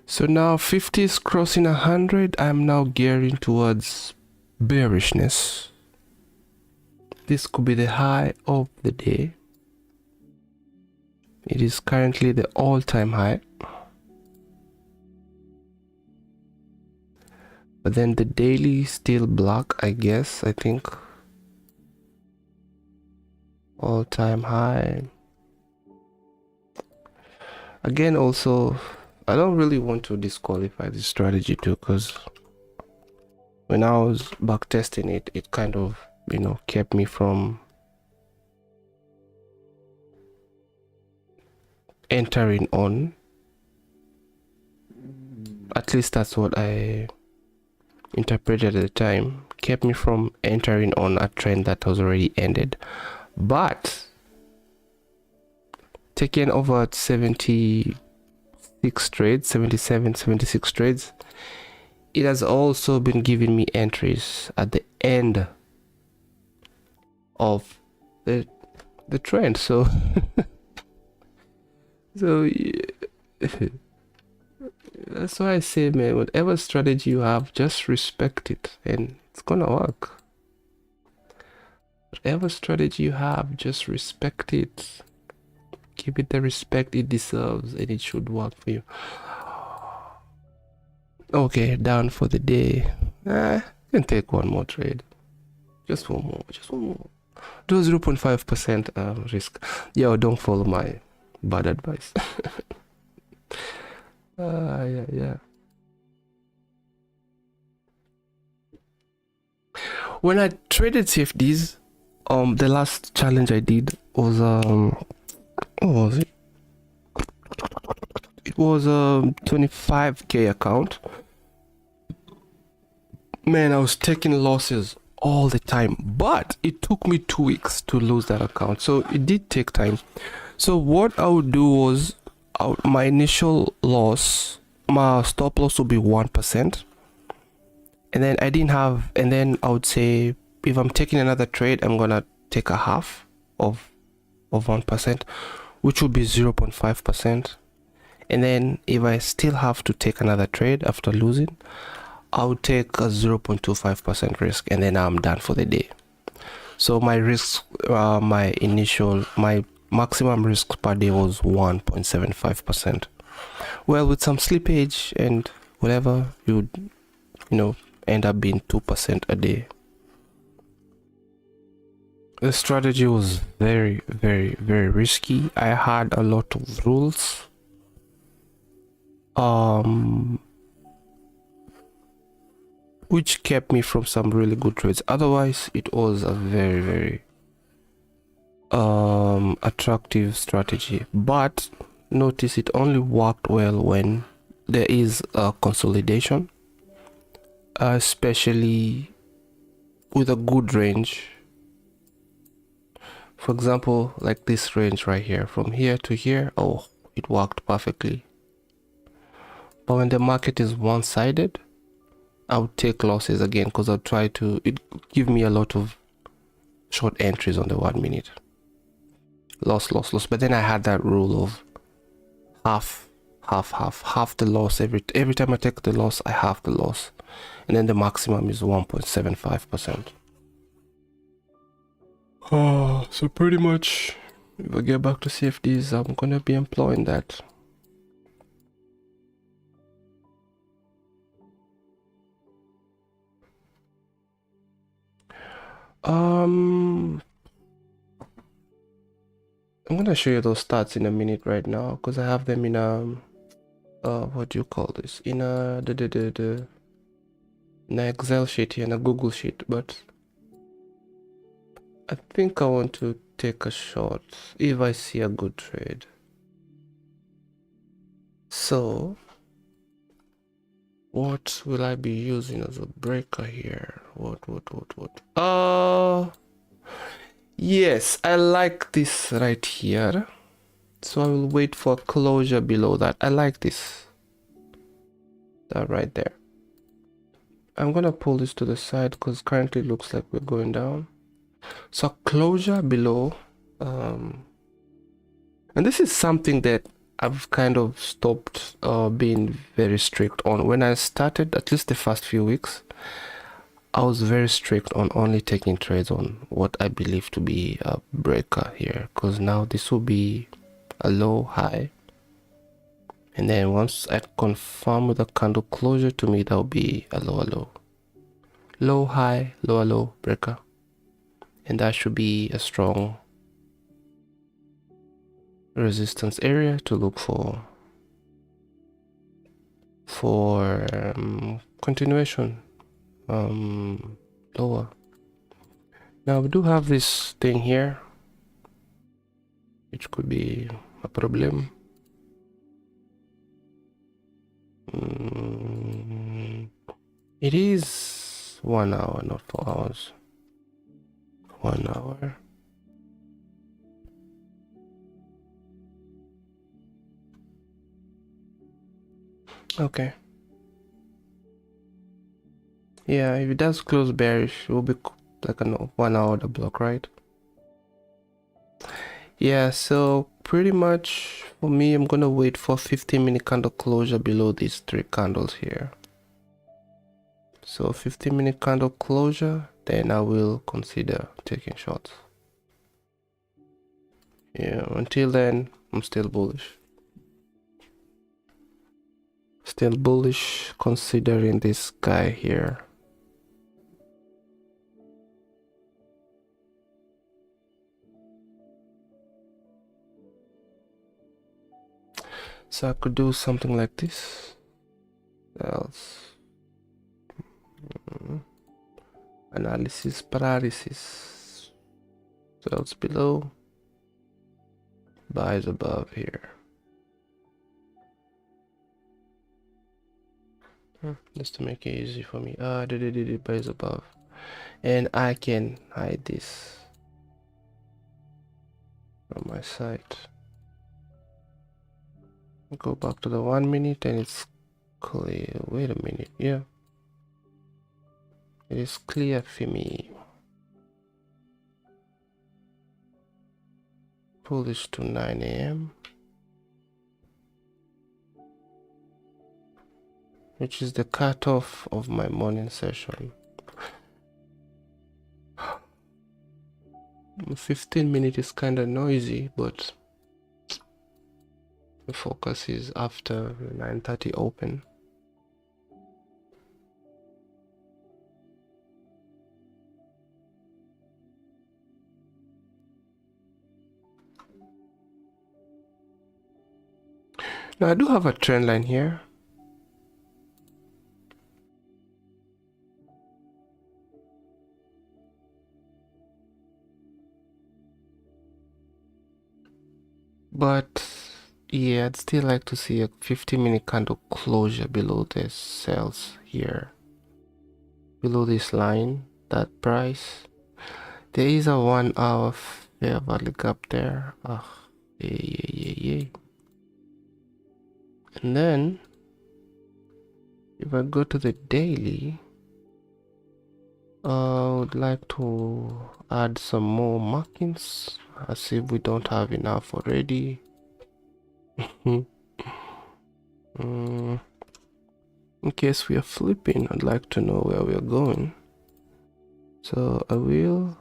[SPEAKER 1] So now 50 is crossing 100. I'm now gearing towards bearishness. This could be the high of the day. It is currently the all-time high. But then the daily is still black, I guess, I think. all-time high. Again, also, I don't really want to disqualify this strategy too, because when I was back testing it, it kind of, you know, kept me from entering on. At least that's what I interpreted at the time. Kept me from entering on a trend that was already ended. But taking over 76 trades, 77, 76 trades, it has also been giving me entries at the end of the trend. So so that's why I say, man, whatever strategy you have, just respect it and it's gonna work. Whatever strategy you have, just respect it. Give it the respect it deserves and it should work for you. Okay, down for the day. Can take one more trade. Just one more. Do 0.5% risk. Yo, don't follow my bad advice. Yeah. When I traded CFDs, the last challenge I did was what was it? It was a 25k account. Man, I was taking losses all the time, but it took me 2 weeks to lose that account, so it did take time. So what I would do was, my initial loss, my stop loss would be 1%, and then I would say, if I'm taking another trade, I'm gonna take a half of 1%, which would be 0.5%. And then if I still have to take another trade after losing, I would take a 0.25% risk, and then I'm done for the day. So my risk, my maximum risk per day was 1.75%. Well, with some slippage and whatever, you know, end up being 2% a day. The strategy was very, very, very risky. I had a lot of rules. Which kept me from some really good trades. Otherwise, it was a very, very attractive strategy. But notice it only worked well when there is a consolidation, especially with a good range. For example, like this range right here, from here to here, oh, it worked perfectly. But when the market is one-sided, I would take losses again, because I'll try to, it give me a lot of short entries on the 1 minute. Loss. But then I had that rule of half the loss. Every time I take the loss, I half the loss, and then the maximum is 1.75%. So pretty much, if I get back to CFDs, I'm gonna be employing that. I'm gonna show you those stats in a minute right now, because I have them in what do you call this, in an Excel sheet here, in a Google sheet. But I think I want to take a shot if I see a good trade. So what will I be using as a breaker here? What? Yes, I like this right here. So I will wait for closure below that. I like this. That right there. I'm gonna pull this to the side because currently it looks like we're going down. So closure below, and this is something that I've kind of stopped being very strict on. When I started, at least the first few weeks, I was very strict on only taking trades on what I believe to be a breaker here, because now this will be a low high, and then once I confirm with a candle closure, to me that will be a low high, lower low breaker, and that should be a strong resistance area to look for continuation lower. Now we do have this thing here, which could be a problem. It is 1 hour, not 4 hours. 1 hour. Okay. Yeah, if it does close bearish, it will be like a 1 hour the block, right? Yeah, so pretty much for me, I'm gonna wait for 15-minute candle closure below these 3 candles here. So 15-minute candle closure, then I will consider taking shots. Yeah, until then, I'm still bullish. Still bullish considering this guy here. So I could do something like this. Else. Analysis paralysis. Sells below. Buys above here. Just to make it easy for me. Buys above. And I can hide this from my site. Go back to the 1 minute and it's clear. Wait a minute. Yeah. It is clear for me. Pull this to 9 a.m. which is the cutoff of my morning session. 15 minutes is kind of noisy, but the focus is after 9:30 open. Now I do have a trend line here. But yeah, I'd still like to see a 15-minute candle closure below the sales here. Below this line, that price. There is a 1 hour fair value gap there. Yeah. And then if I go to the daily, I would like to add some more markings as if we don't have enough already. In case we are flipping, I'd like to know where we are going. So I will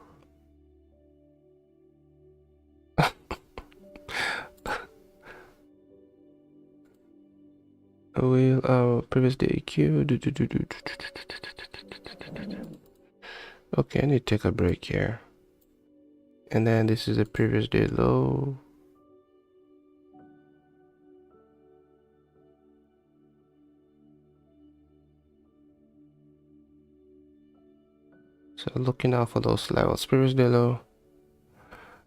[SPEAKER 1] previous day Q. Okay, I need to take a break here. And then this is the previous day low. So looking out for those levels. Previous day low.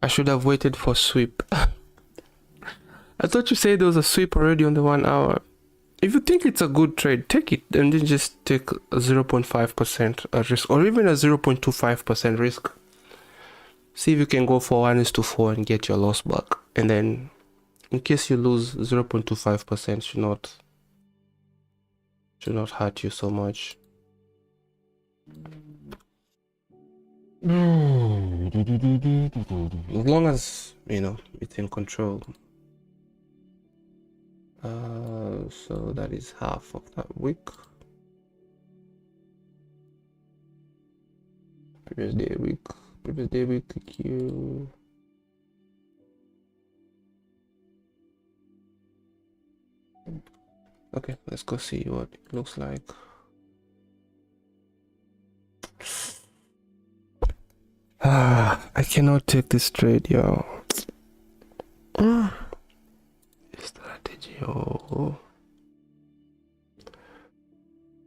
[SPEAKER 1] I should have waited for sweep. I thought you said there was a sweep already on the 1 hour. If you think it's a good trade, take it and then just take a 0.5% risk, or even a 0.25% risk. See if you can go for 1:4 and get your loss back. And then in case you lose, 0.25% should not hurt you so much. As long as, you know, it's in control. So that is half of that week. Previous day week Q. Okay, let's go see what it looks like. I cannot take this trade, yo.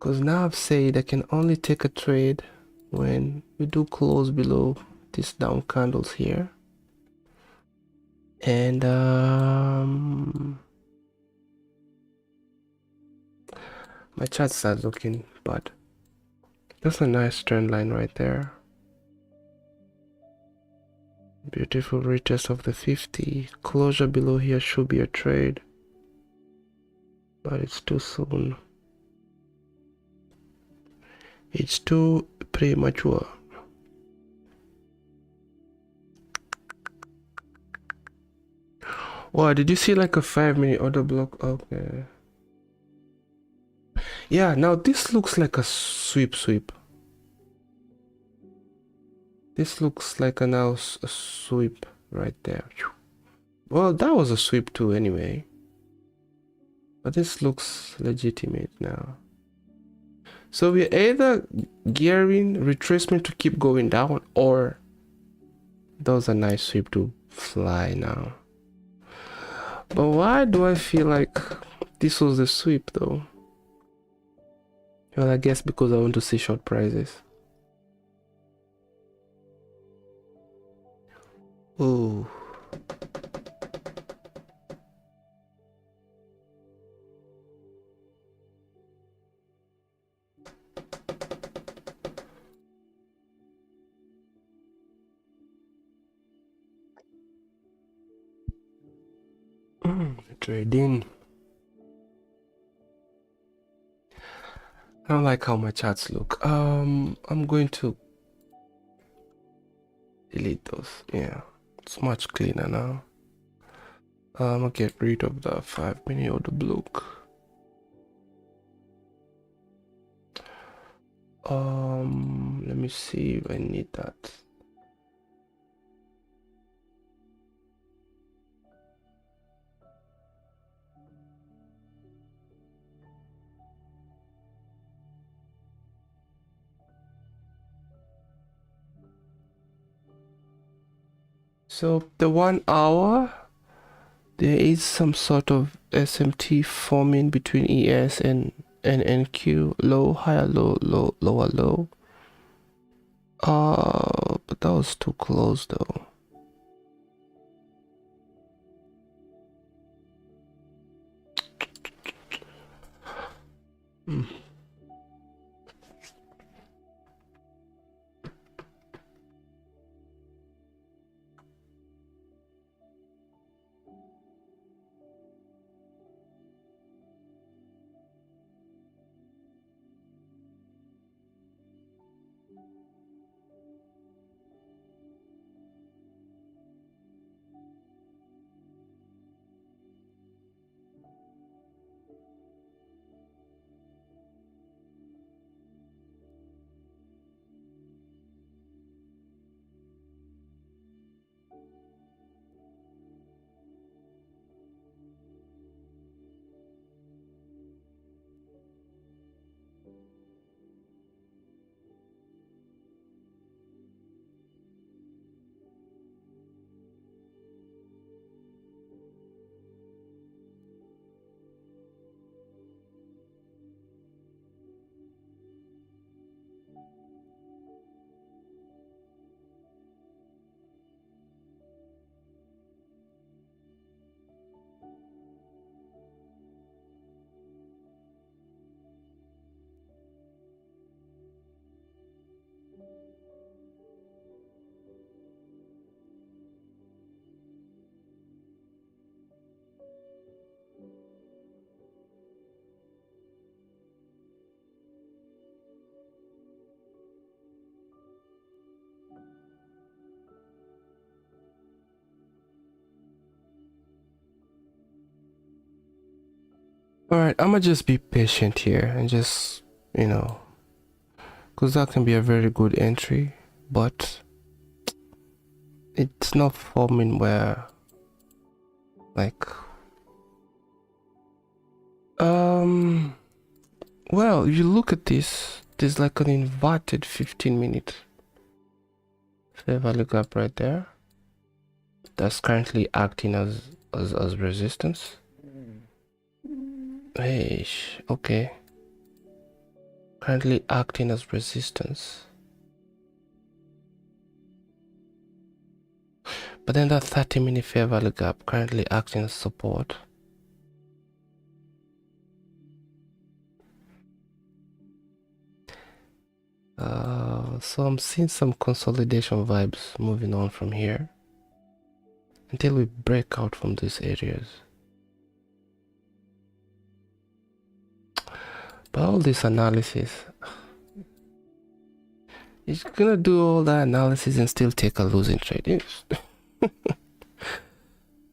[SPEAKER 1] because now I've said I can only take a trade when we do close below these down candles here. And my chart starts looking bad. That's a nice trend line right there. Beautiful retest of the 50. Closure below here should be a trade, but it's too soon. It's too premature. Wow, did you see like a 5-minute order block? Okay. Yeah, now this looks like a sweep. This looks like a sweep right there. Well, that was a sweep too anyway. But this looks legitimate now. So we're either gearing retracement to keep going down, or that was a nice sweep to fly now. But why do I feel like this was the sweep though? Well, I guess because I want to see short prices. Oh. Trading. I don't like how my charts look. I'm going to delete those. Yeah, it's much cleaner now. I'll get rid of the 5-minute order block. Let me see if I need that. So the 1 hour, there is some sort of SMT forming between ES and NQ. Low, higher, low, lower, low. But that was too close though. Alright, I'm gonna just be patient here and just, you know, because that can be a very good entry, but it's not forming where, like, well, if you look at this, there's like an inverted 15-minute fair value gap right there that's currently acting as resistance. Hey, okay. currently acting as resistance. But then that 30-minute fair value gap currently acting as support. So I'm seeing some consolidation vibes moving on from here until we break out from these areas. But all this analysis, you're gonna do all that analysis and still take a losing trade.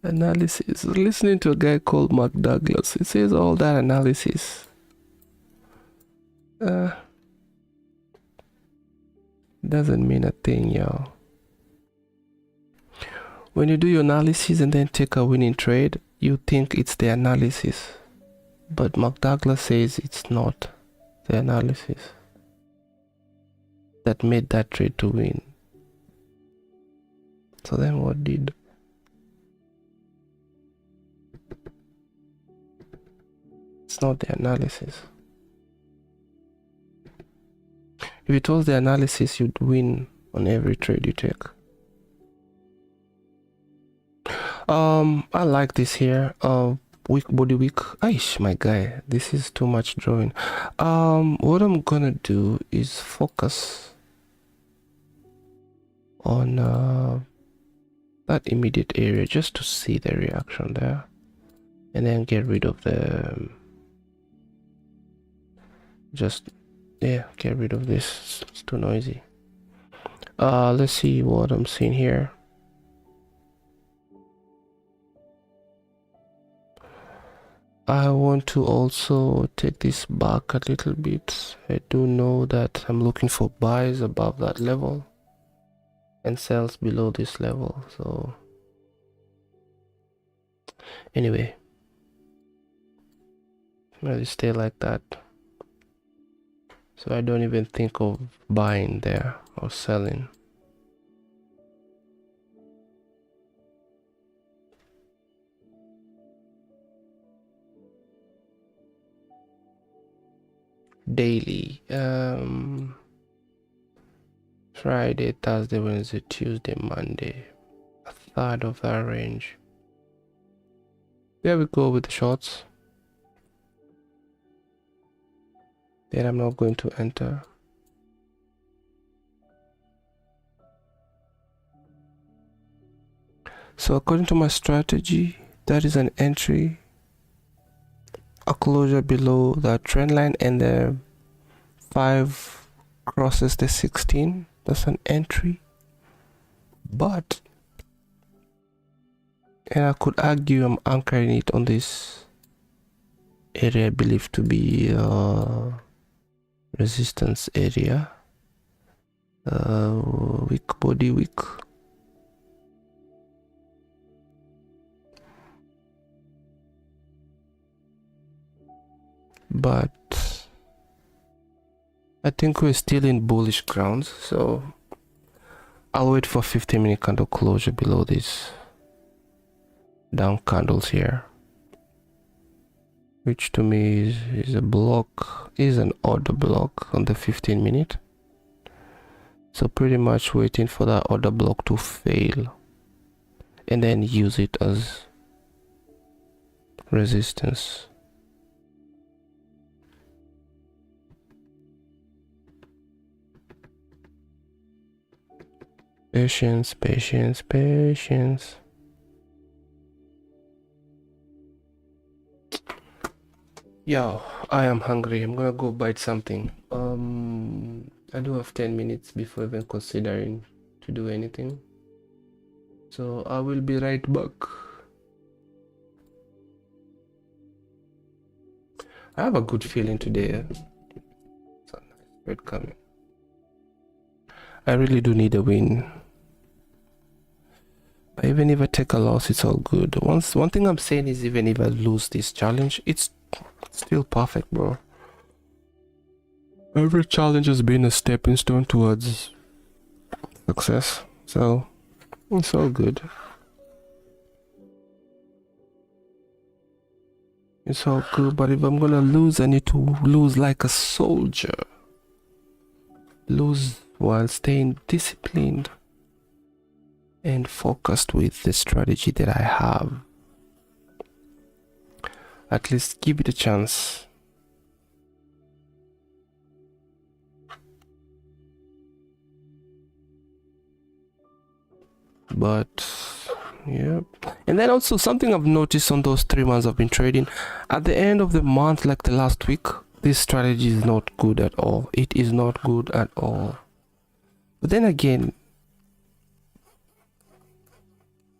[SPEAKER 1] Analysis. Listening to a guy called Mark Douglas, he says all that analysis doesn't mean a thing, yo. When you do your analysis and then take a winning trade, you think it's the analysis, but Mark Douglas says it's not the analysis that made that trade to win. So then what did? It's not the analysis. If it was the analysis, you'd win on every trade you take. I like this here. Weak body weak. Aish, my guy, this is too much drawing. What I'm gonna do is focus on that immediate area just to see the reaction there, and then get rid of the get rid of this. It's too noisy. Let's see what I'm seeing here. I want to also take this back a little bit. I do know that I'm looking for buys above that level and sells below this level. So anyway, maybe stay like that. So I don't even think of buying there or selling. Daily, Friday, Thursday, Wednesday, Tuesday, Monday, a third of that range. There we go with the shorts. Then I'm not going to enter. So according to my strategy, that is an entry, a closure below that trend line, and the 5 crosses the 16. That's an entry. But, and I could argue I'm anchoring it on this area I believe to be resistance area. Weak body weak. But I think we're still in bullish grounds, so I'll wait for 15-minute candle closure below these down candles here, which to me is a block, is an order block on the 15-minute. So pretty much waiting for that order block to fail and then use it as resistance. Patience, patience, patience. Yo, I am hungry. I'm gonna go bite something. I do have 10 minutes before even considering to do anything. So I will be right back. I have a good feeling today. It's a nice trade coming. I really do need a win. But even if I take a loss, it's all good. One thing I'm saying is, even if I lose this challenge, it's still perfect, bro. Every challenge has been a stepping stone towards success, so it's all good. It's all good, but if I'm gonna lose, I need to lose like a soldier. lose while staying disciplined and focused with the strategy that I have. At least give it a chance. But yeah, and then also something I've noticed on those 3 months I've been trading, at the end of the month, like the last week, this strategy is not good at all. It is not good at all. But then again,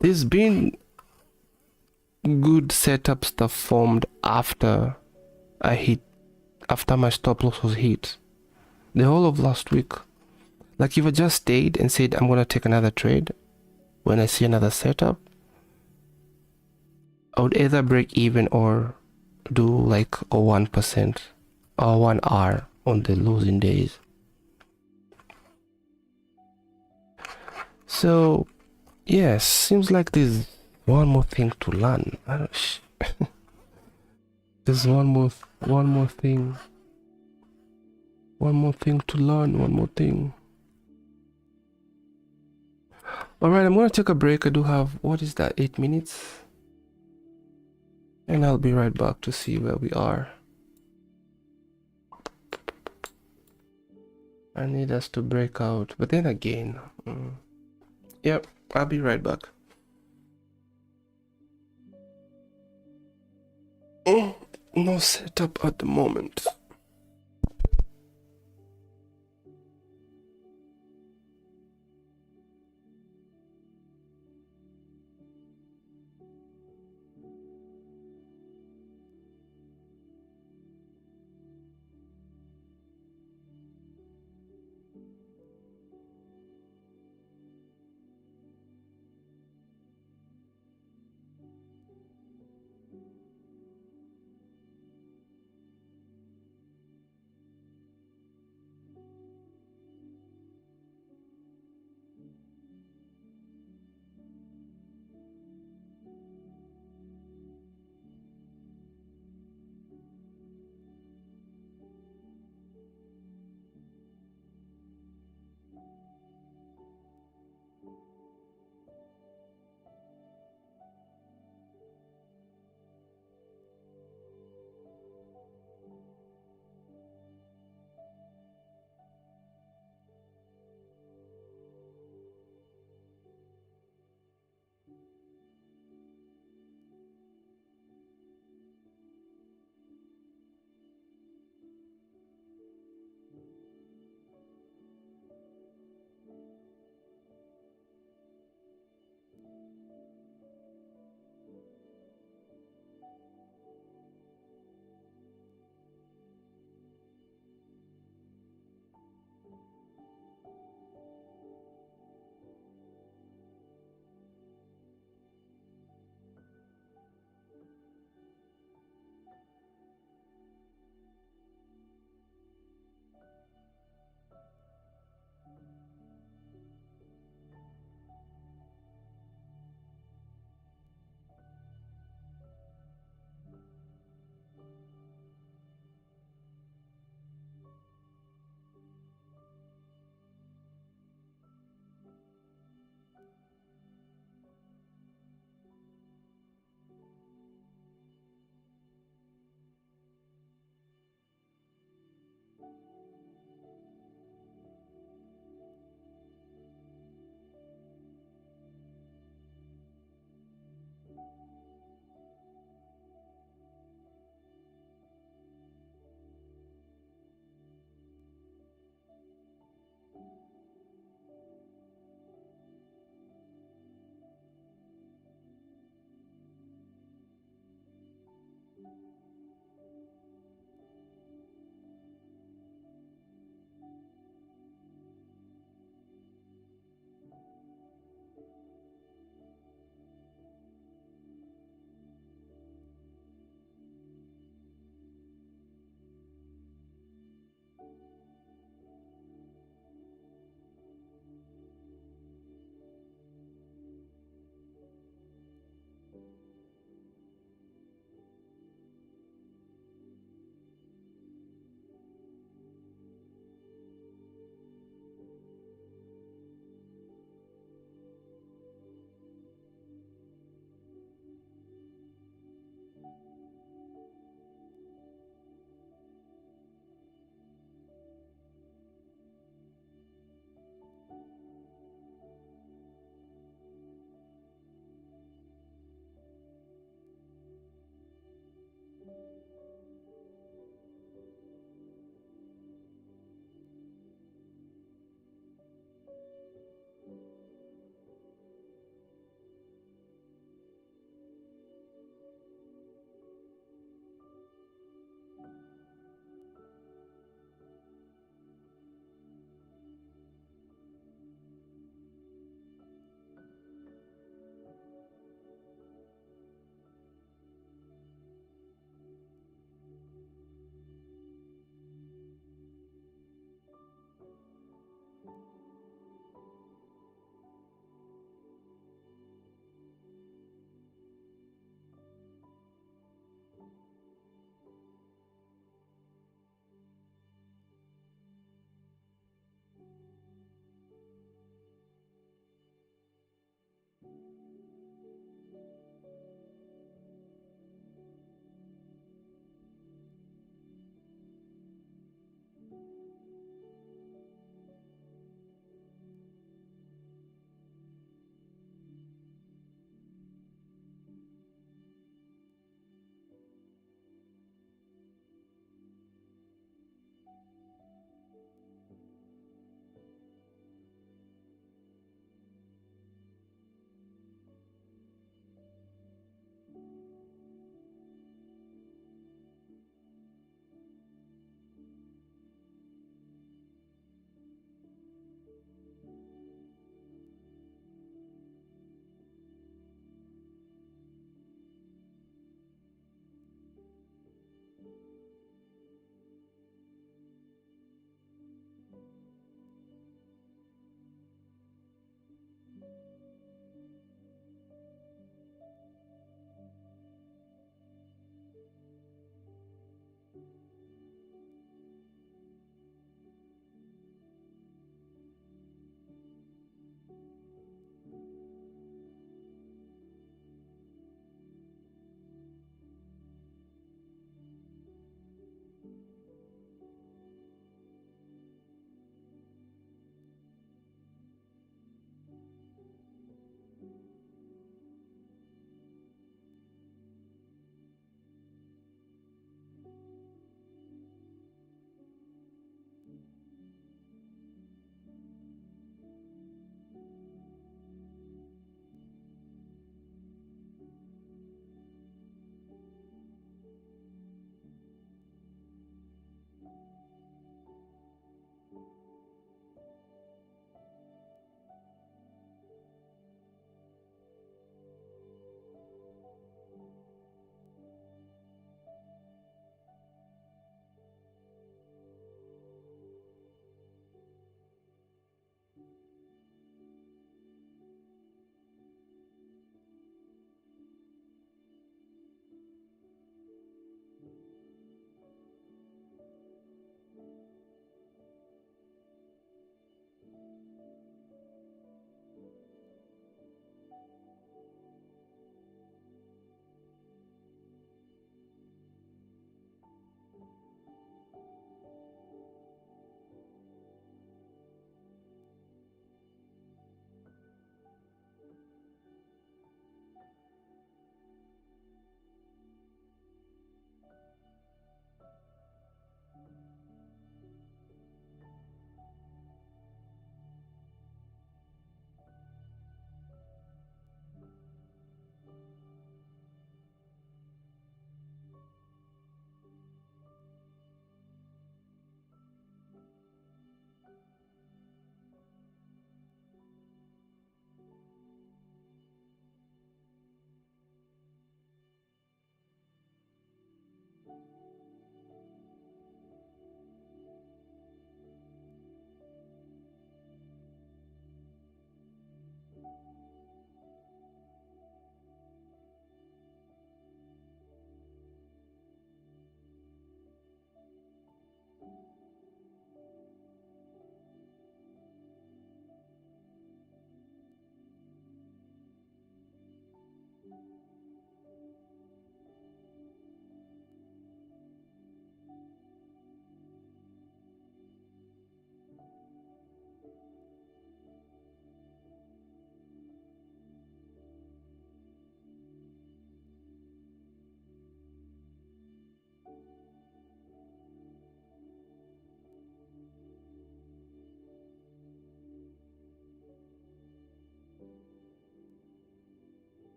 [SPEAKER 1] there's been good setups that formed after my stop loss was hit. The whole of last week, like if I just stayed and said I'm gonna take another trade when I see another setup, I would either break even or do like a 1% or 1R on the losing days. So yes, seems like there's one more thing to learn. There's one more thing to learn, one more thing. All right, I'm gonna take a break. I do have, what is that, 8 minutes, and I'll be right back to see where we are. I need us to break out, but then again, yep, I'll be right back. No setup at the moment.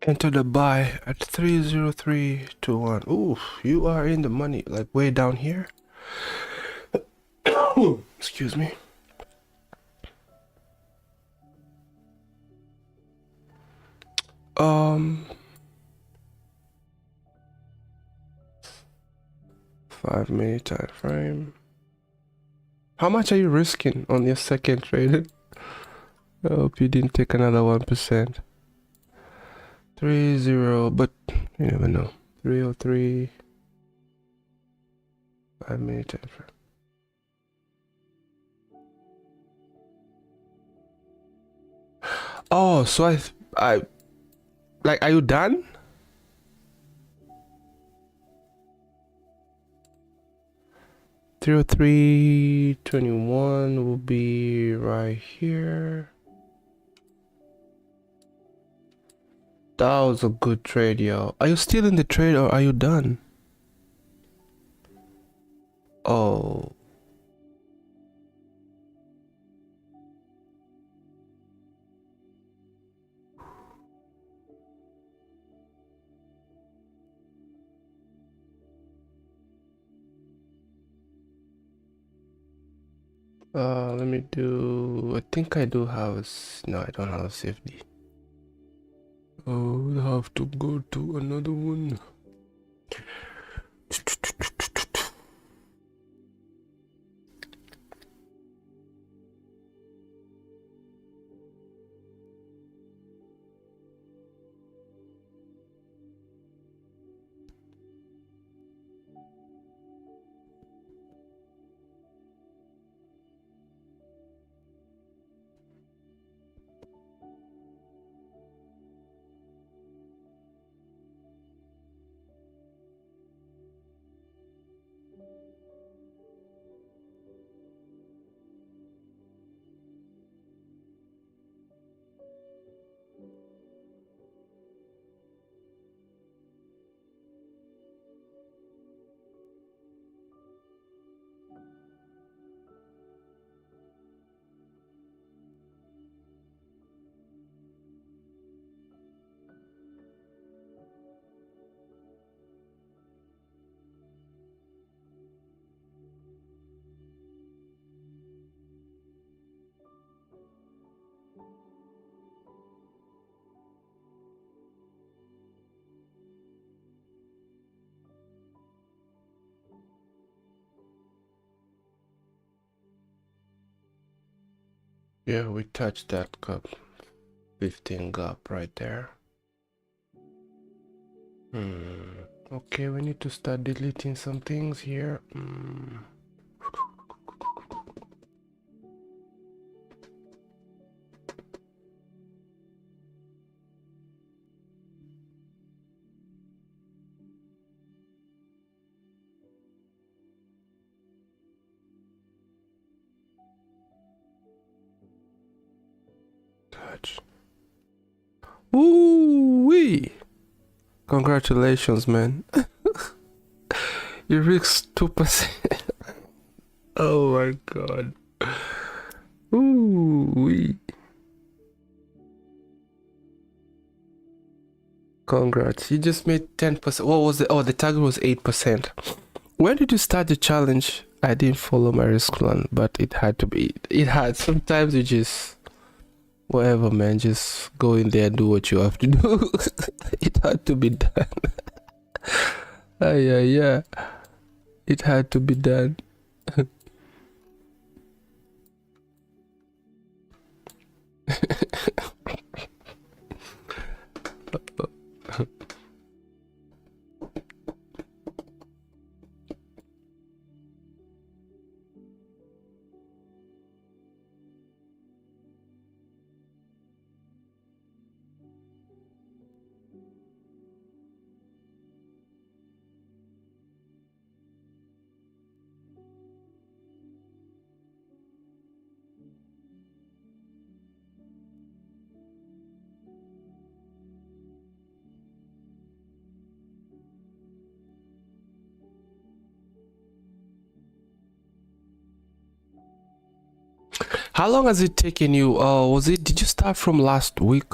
[SPEAKER 1] Enter the buy at 30321. Ooh, you are in the money, like way down here. Excuse me. Um, 5 minute time frame. How much are you risking on your second trade? I hope you didn't take another 1%. 3-0, but you never know. 303. 5-minute time frame. Oh, so I like, are you done? Zero 321 will be right here. That was a good trade, yo. Are you still in the trade or are you done? Oh. Let me do. I think I do have a. No, I don't have a safety. Oh, I have to go to another one. Yeah, we touched that cup 15 gap right there. Okay, we need to start deleting some things here. Touch. Ooh-wee! Congratulations, man. You risked 2%. Oh my god. Ooh-wee. Congrats. You just made 10%. What was it? Oh, the target was 8%. When did you start the challenge? I didn't follow my risk plan, but it had to be. It had. Sometimes you just, whatever, man, just go in there and do what you have to do. It had to be done. Yeah. It had to be done. How long has it taken you? Did you start from last week?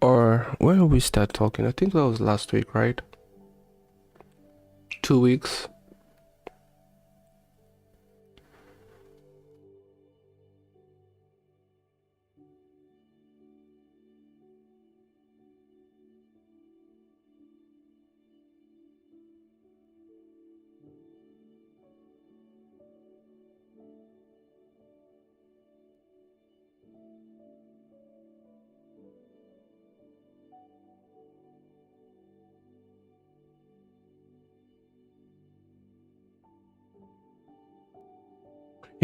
[SPEAKER 1] Or when did we start talking? I think that was last week, right? 2 weeks.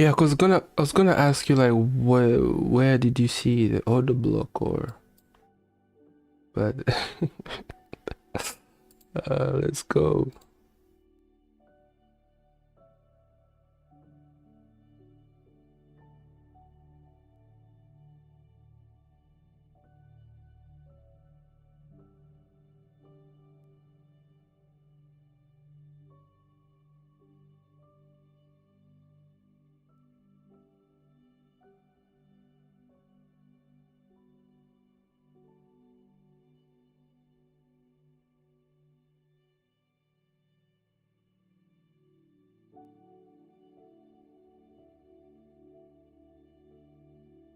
[SPEAKER 1] Yeah, cause I was gonna ask you like where did you see the order block or, but let's go.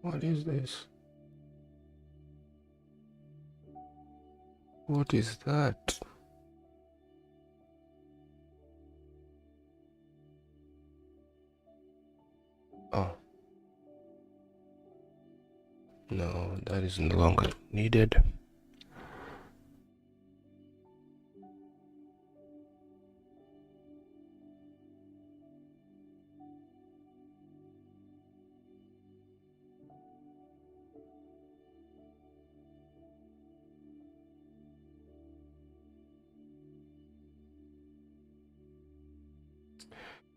[SPEAKER 1] What is this? What is that? Oh, no, that is no longer needed.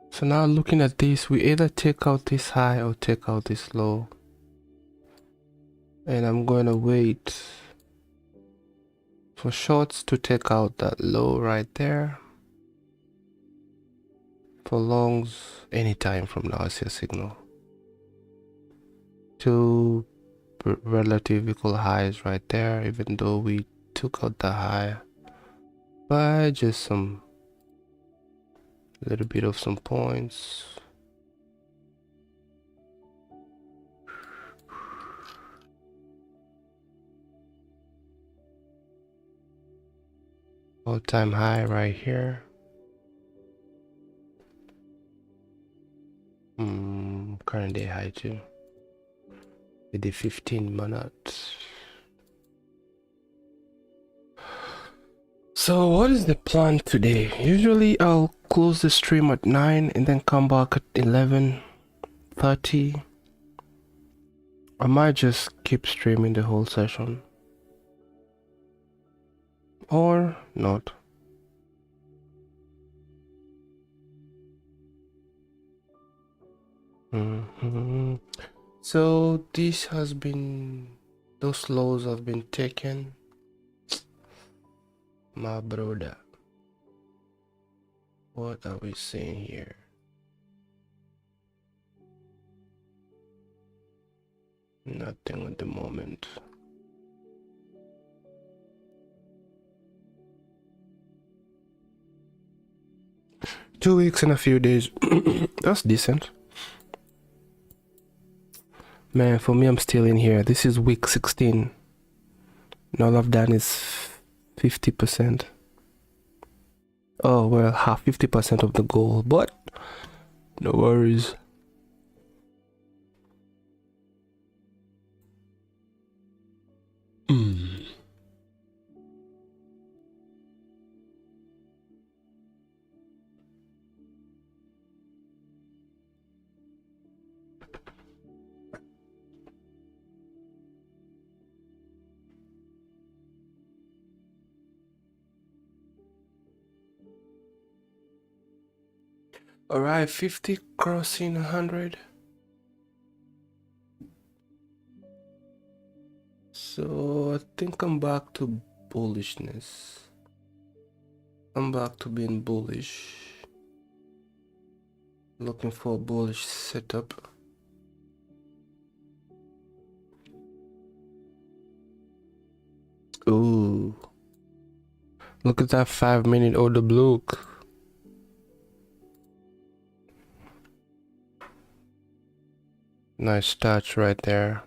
[SPEAKER 1] So now looking at this, we either take out this high or take out this low. And I'm going to wait for shorts to take out that low right there. For longs, anytime from now, I see a signal. Two relative equal highs right there, even though we took out the high by just some little bit of some points. All-time high right here. Current day high too. With the 15 minutes. So what is the plan today? Usually I'll close the stream at 9 and then come back at 11:30. I might just keep streaming the whole session. Or not. So this has been, those lows have been taken, my brother. What are we seeing here? Nothing at the moment. Two weeks and a few days. That's decent. Man, for me, I'm still in here. This is week 16. And all I've done is 50%. Oh, well, half 50% of the goal, but no worries. Alright, 50 crossing 100. So I think I'm back to bullishness. I'm back to being bullish. Looking for a bullish setup. Ooh. Look at that 5-minute order block. Nice touch right there.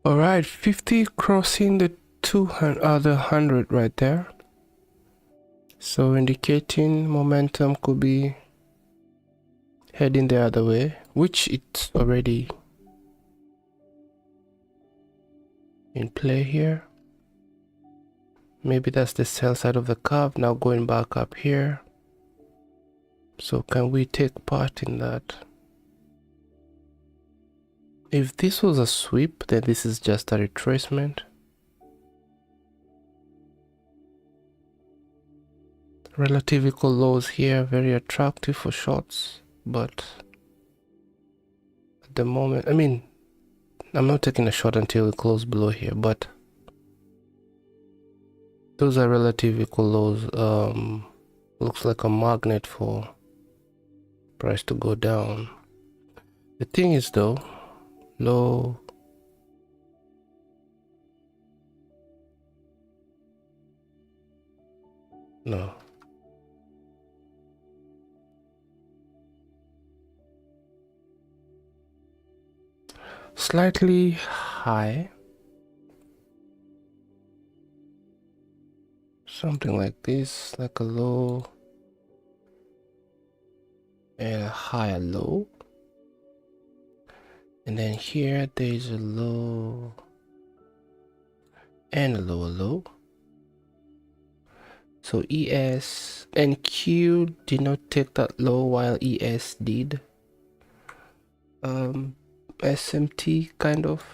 [SPEAKER 1] All right, 50 crossing the 200, the 100 right there. So indicating momentum could be heading the other way, which it's already in play here. Maybe that's the sell side of the curve, now going back up here. So can we take part in that? If this was a sweep, then this is just a retracement. Relative equal lows here, very attractive for shorts, but at the moment, I mean, I'm not taking a short until we close below here, but those are relative equal lows. Looks like a magnet for price to go down. The thing is though, low, no, slightly high, something like this, like a low and a higher low, and then here there's a low and a lower low. So ES and Q did not take that low while ES did. SMT kind of,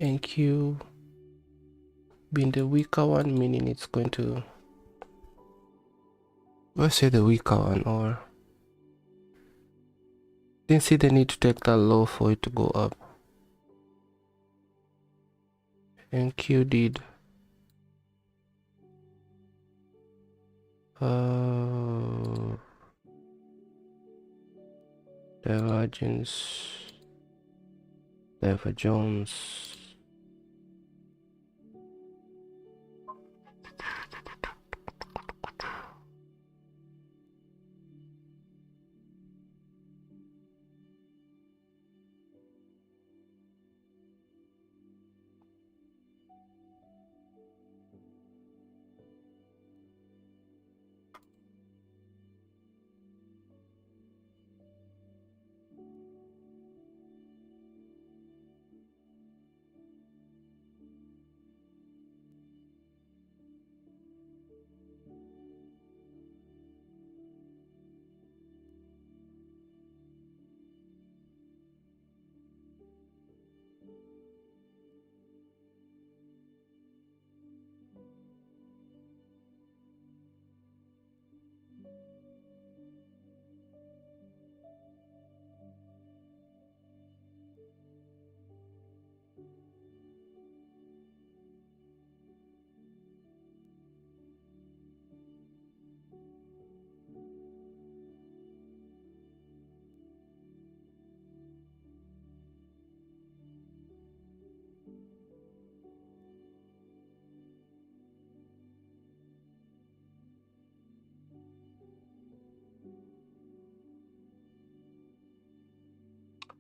[SPEAKER 1] and Q being the weaker one, meaning it's going to, let's say the weaker one, or didn't see the need to take that low for it to go up, and Q did. Divergence.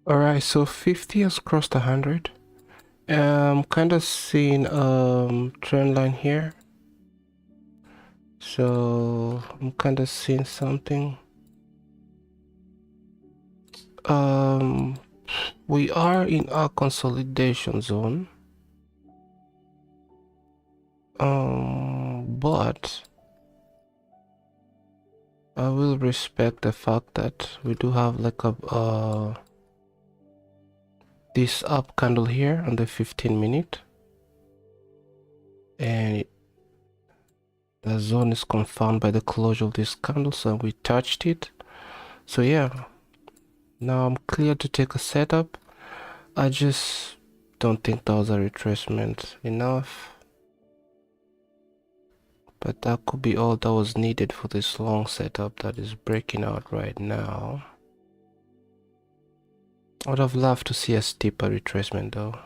[SPEAKER 1] All right, so 50 has crossed 100. Kind of seeing trend line here, so I'm kind of seeing something. We are in our consolidation zone, but I will respect the fact that we do have like a this up candle here on the 15-minute, and the zone is confirmed by the closure of this candle, so we touched it. So yeah, now I'm clear to take a setup. I just don't think that was a retracement enough, but that could be all that was needed for this long setup that is breaking out right now. I would have loved to see a steeper retracement though.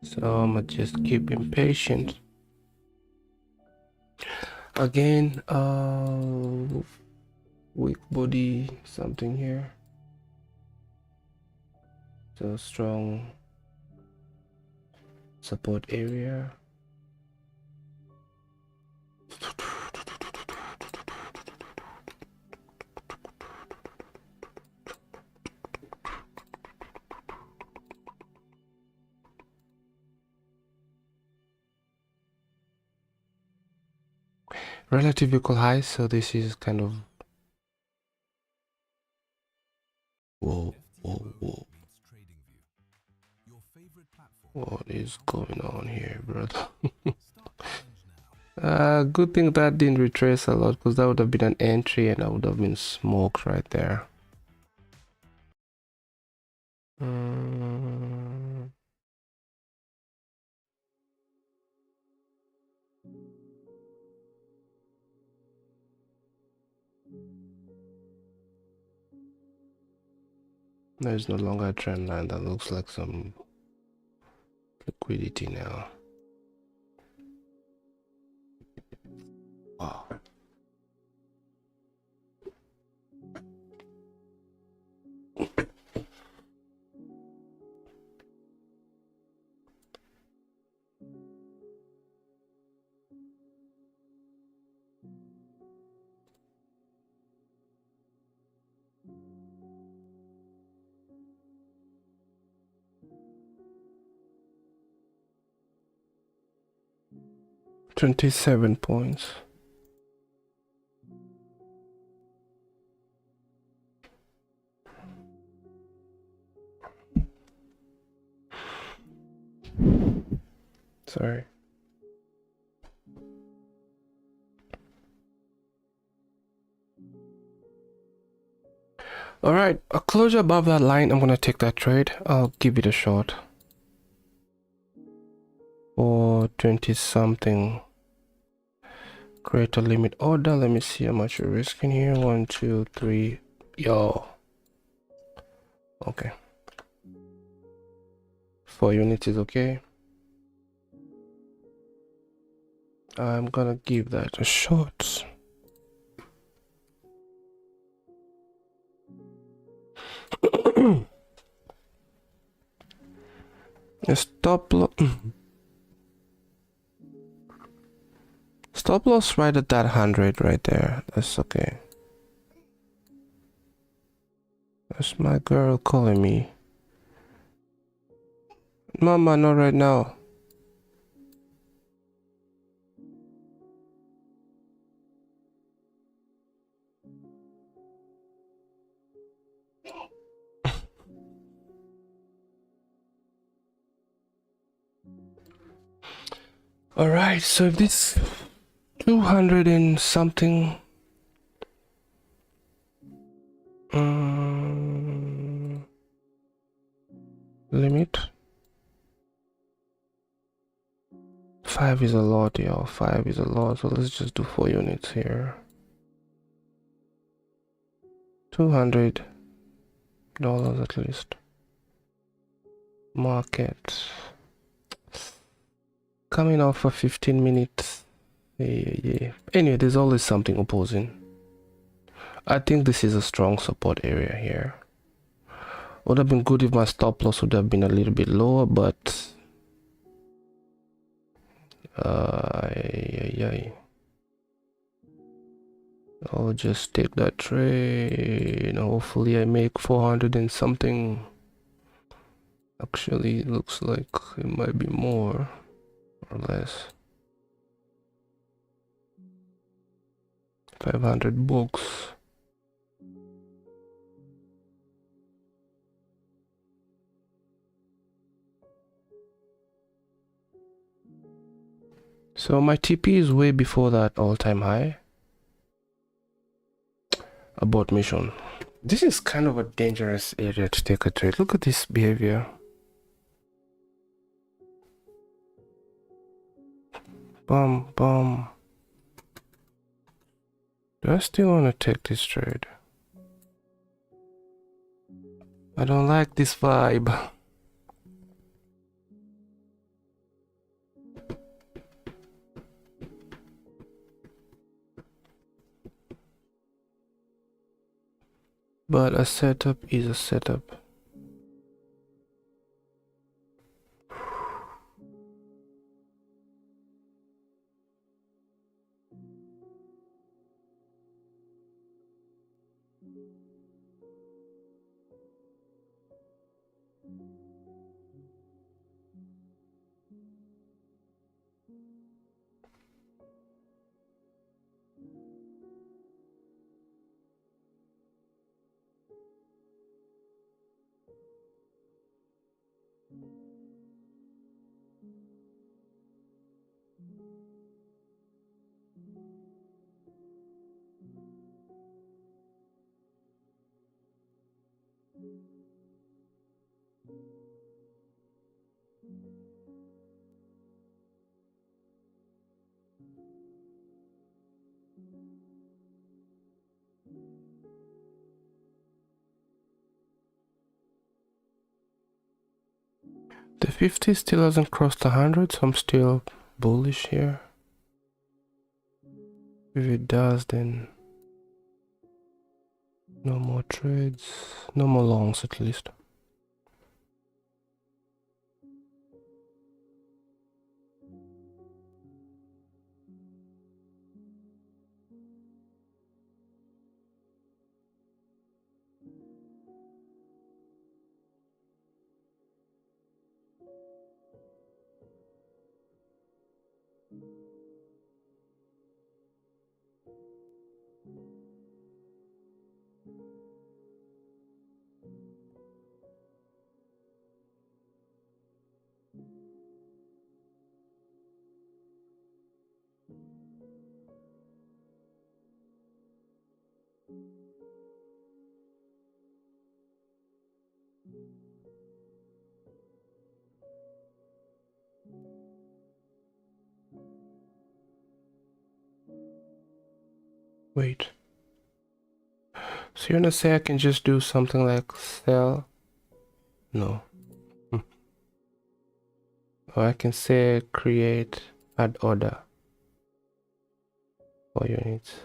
[SPEAKER 1] So I'm gonna just keep impatient. Again, weak body something here. So strong support area. Relative equal high, so this is kind of whoa. What is going on here, brother? Good thing that didn't retrace a lot, because that would have been an entry and I would have been smoked right there. There's no longer a trend line. That looks like some liquidity now. Wow. $27 points. Sorry. All right, a closure above that line. I'm gonna take that trade. I'll give it a shot for 20 something. Create a limit order. Let me see how much you're risking here. 1, 2, 3. Yo. Okay. 4 units is okay. I'm gonna give that a shot. A stop loss. Stop loss right at that 100 right there. That's okay. That's my girl calling me. Mama, not right now. All right, so if this 200 and something limit, 5 is a lot, yo. 5 is a lot, so let's just do 4 units here. $200 at least. Market coming off for 15 minutes. Yeah. Anyway, there's always something opposing. I think this is a strong support area here. Would have been good if my stop loss would have been a little bit lower, but I'll just take that trade. Hopefully I make 400 and something. Actually, it looks like it might be more or less. 500 bucks. So my TP is way before that all-time high. Abort mission. This is kind of a dangerous area to take a trade. Look at this behavior. Bum. Do I still want to take this trade? I don't like this vibe. But a setup is a setup. The 50 still hasn't crossed 100, so I'm still bullish here. If it does, then no more trades, no more longs at least. Wait. So you're gonna say I can just do something like sell? No. Or I can say create, add order for units.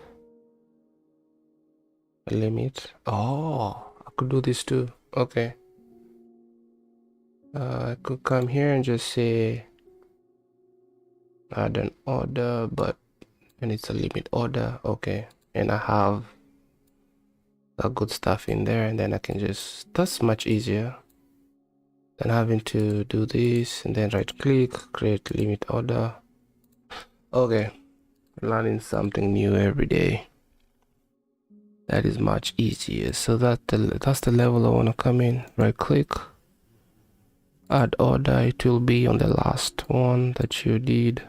[SPEAKER 1] A limit. Oh, I could do this too. Okay. I could come here and just say add an order, but and it's a limit order. Okay. And I have the good stuff in there, and then I can just, that's much easier than having to do this and then right click, create limit order. Okay, learning something new every day. That is much easier. So that's the level I want to come in. Right click, add order. It will be on the last one that you did,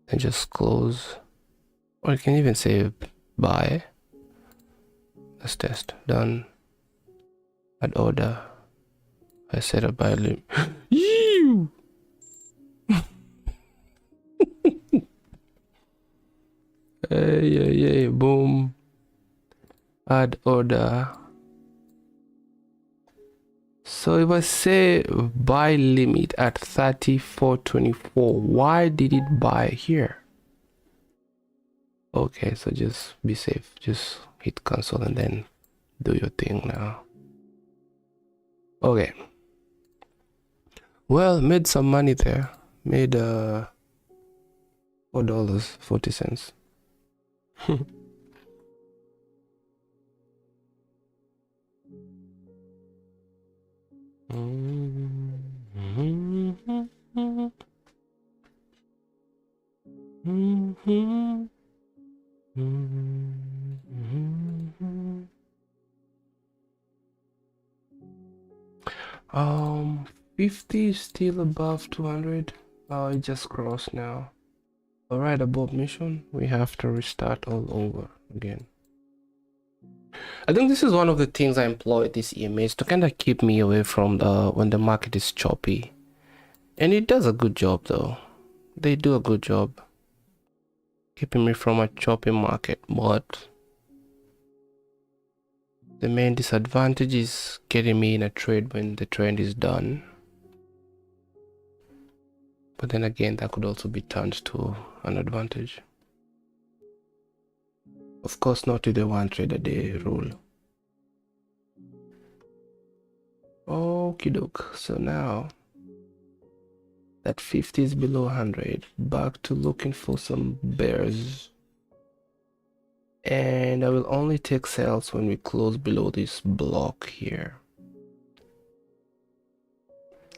[SPEAKER 1] and just close. Or you can even say buy. Let's test. Done. Add order. I set up buy limit. You. Hey, boom. Add order. So if I say buy limit at 34.24, why did it buy here? Okay, so just be safe. Just hit cancel and then do your thing now. Okay. Well, made some money there. Made $4.40. Um, 50 is still above 200. Oh, it just crossed now. Alright, above mission, we have to restart all over again. I think this is one of the things I employ this EMAs to kind of keep me away from when the market is choppy. And it does a good job though. They do a good job keeping me from a choppy market, but the main disadvantage is getting me in a trade when the trend is done. But then again, that could also be turned to an advantage. Of course, not to the one trade a day rule. Okie doke. So now that 50 is below 100, back to looking for some bears. And I will only take sales when we close below this block here.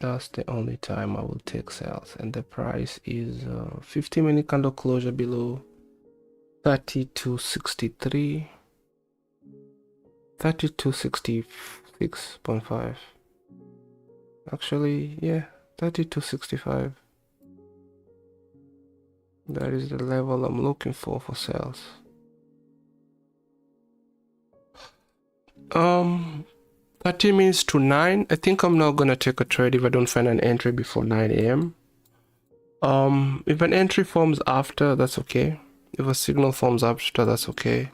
[SPEAKER 1] That's the only time I will take sales. And the price is 50-minute candle closure below 3263, 3266.5. Actually, yeah, 3265. That is the level I'm looking for sales. 30 minutes to 9. I think I'm not gonna take a trade if I don't find an entry before 9 a.m. If an entry forms after, that's okay. If a signal forms after, that's okay.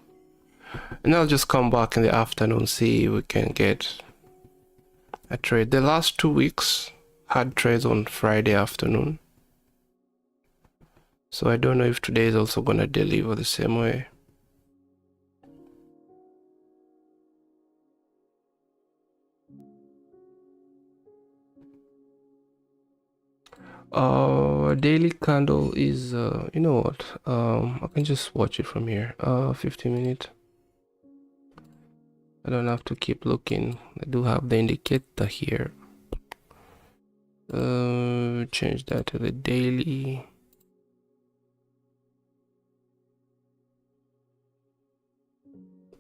[SPEAKER 1] And I'll just come back in the afternoon, see if we can get a trade. The last 2 weeks had trades on Friday afternoon. So I don't know if today is also gonna deliver the same way. Daily candle is you know what, I can just watch it from here. 50 minutes. I don't have to keep looking. I do have the indicator here. Change that to the daily.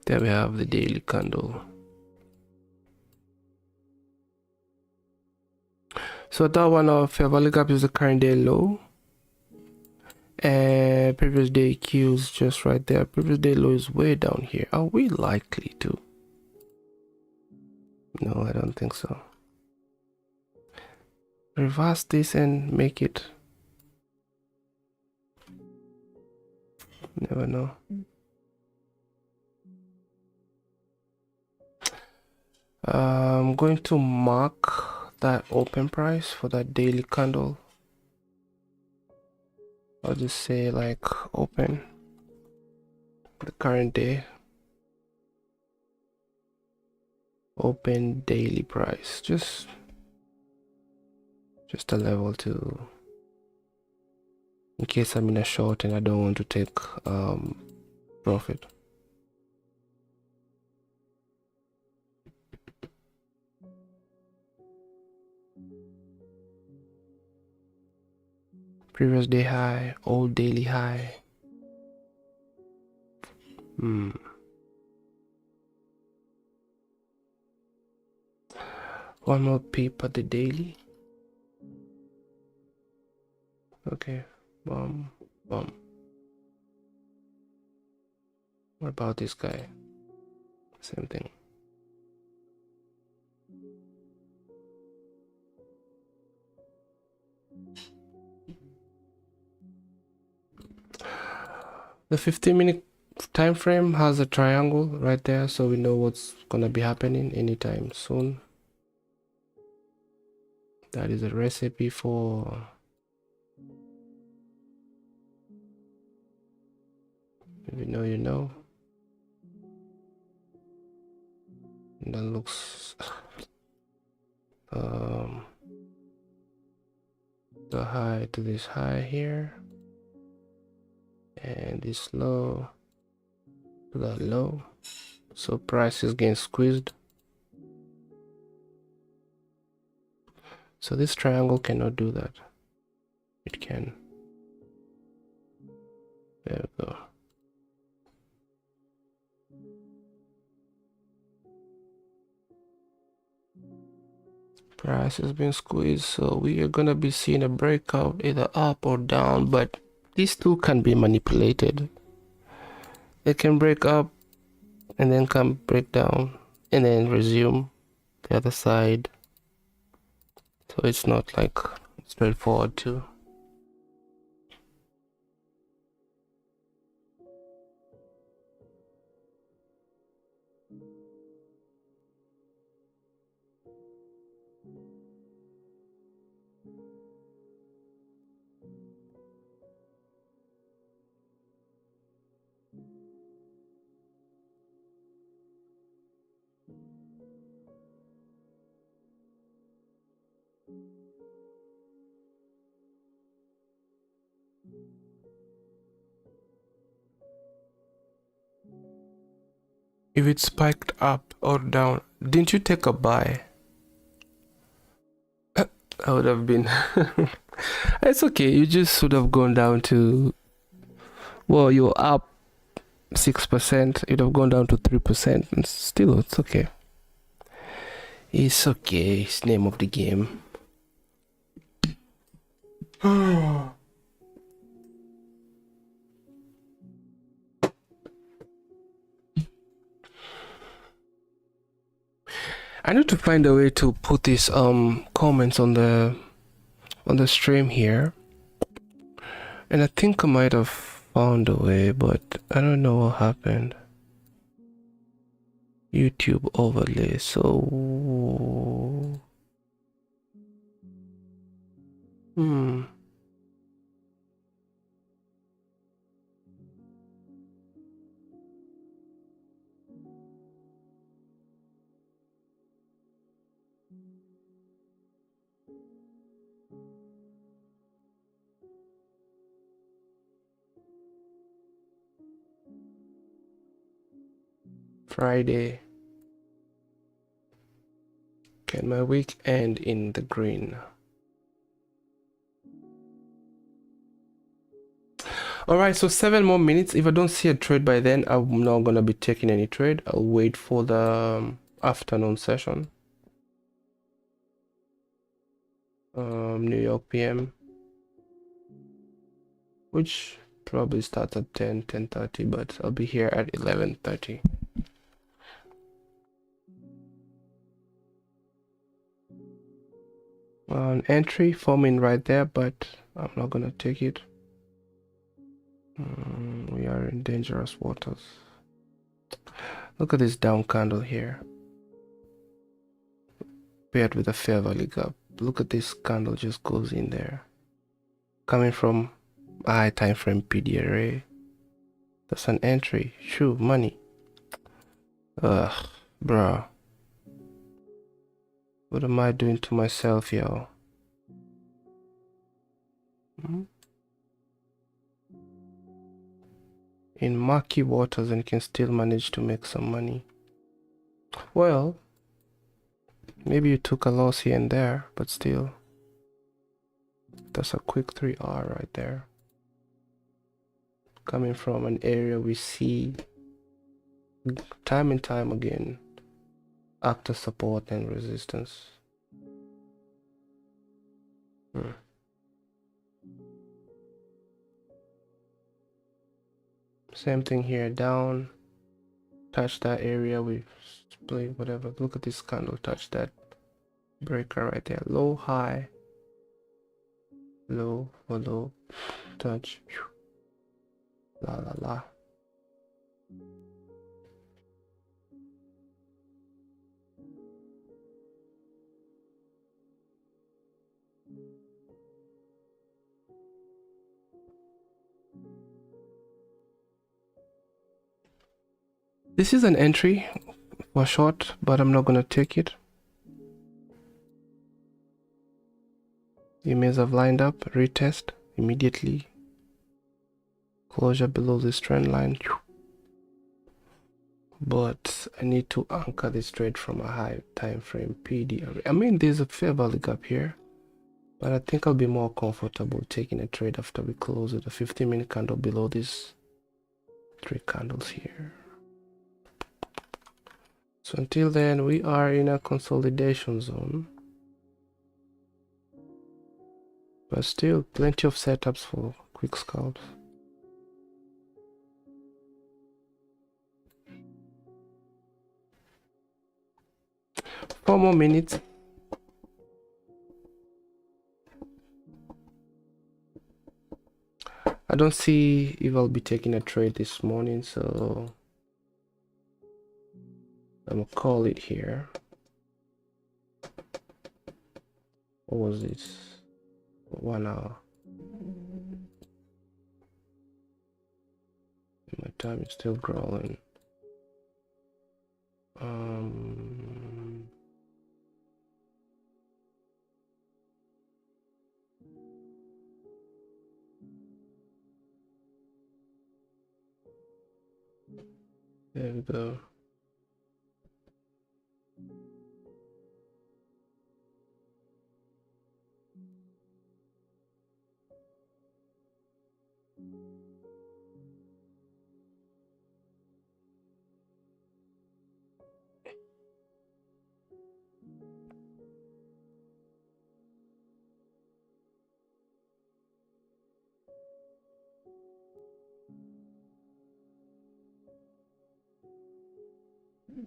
[SPEAKER 1] There we have the daily candle. So that one of fair value gap is the current day low, and previous day Q is just right there. Previous day low is way down here. Are we likely to? No, I don't think so. Reverse this and make it. Never know. I'm going to mark that open price for that daily candle. I'll just say like open the current day, open daily price, just a level to, in case I'm in a short and I don't want to take profit. Previous day high, old daily high. One more peep at the daily. Okay, boom. What about this guy? Same thing. The 15-minute time frame has a triangle right there, so we know what's gonna be happening anytime soon. That is a recipe for if you know, you know. And that looks the high to this high here, and this low to that low, so price is getting squeezed. So this triangle cannot do that. It can. There we go. Price has been squeezed, so we are gonna be seeing a breakout either up or down, but these two can be manipulated. It can break up and then come break down and then resume the other side, so it's not like straightforward too. If it spiked up or down, didn't you take a buy? I would have been. It's okay. You just would have gone down to. Well, you're up 6%. You'd have gone down to 3%, and still, it's okay. It's okay. It's name of the game. I need to find a way to put these comments on the stream here, and I think I might have found a way, but I don't know what happened. YouTube overlay, so Friday. Can my week end in the green? Alright, so 7 more minutes. If I don't see a trade by then, I'm not gonna be taking any trade. I'll wait for the afternoon session. New York PM, which probably starts at 10:30, but I'll be here at 11:30. An entry forming right there, but I'm not gonna take it. We are in dangerous waters. Look at this down candle here, paired with a fair value gap. Look at this candle, just goes in there, coming from a high time frame PD array. That's an entry. Shoo, money. Ugh, bruh. What am I doing to myself, yo? In murky waters, and you can still manage to make some money. Well, maybe you took a loss here and there, but still, that's a quick 3R right there, coming from an area we see time and time again act as support and resistance. Same thing here, down, touch that area, we split, whatever. Look at this candle, touch that breaker right there, low, high, low, low, touch, la la la. This is an entry for short, but I'm not gonna take it. You may have lined up, retest immediately, closure below this trend line, but I need to anchor this trade from a high time frame PD array. I mean, there's a fair value gap here, but I think I'll be more comfortable taking a trade after we close with a 15-minute candle below these 3 candles here. So until then, we are in a consolidation zone, but still plenty of setups for quick scalps. Four more minutes. I don't see if I'll be taking a trade this morning, so I'm gonna call it here. What was this? 1 hour. My time is still growing. There we go.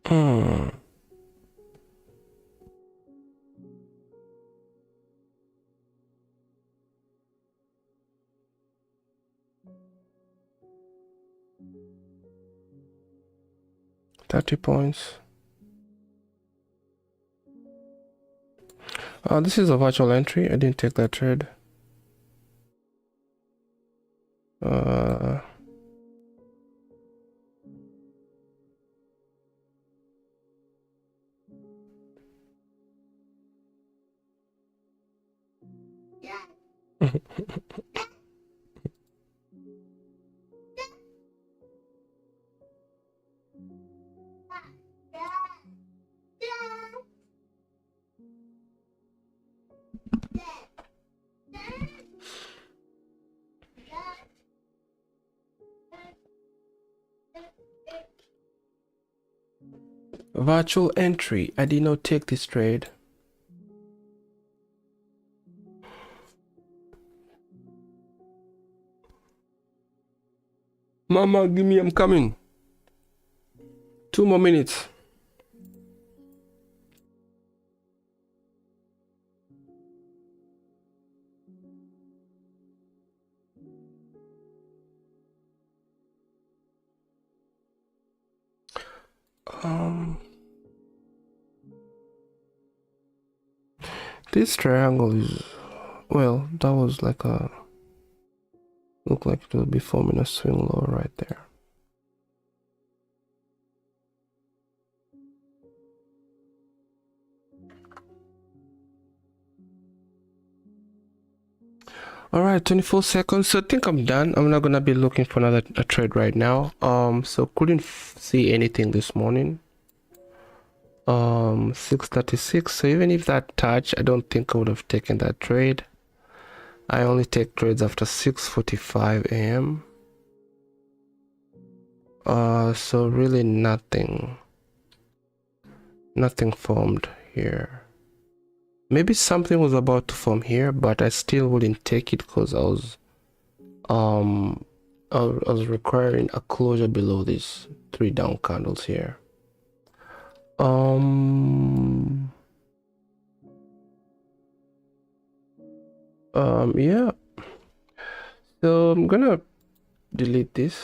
[SPEAKER 1] Hmm. $30. This is a virtual entry. I didn't take that trade. Virtual entry. I did not take this trade. Mama, give me, I'm coming. 2 more minutes. This triangle is, well, that was like a, look like it will be forming a swing low right there. All right, 24 seconds. So I think I'm done. I'm not gonna be looking for another trade right now. So couldn't see anything this morning. 636. So even if that touch, I don't think I would have taken that trade. I only take trades after 6:45 a.m. So really nothing formed here. Maybe something was about to form here, but I still wouldn't take it because I was requiring a closure below these 3 down candles here. Yeah. So I'm gonna delete this,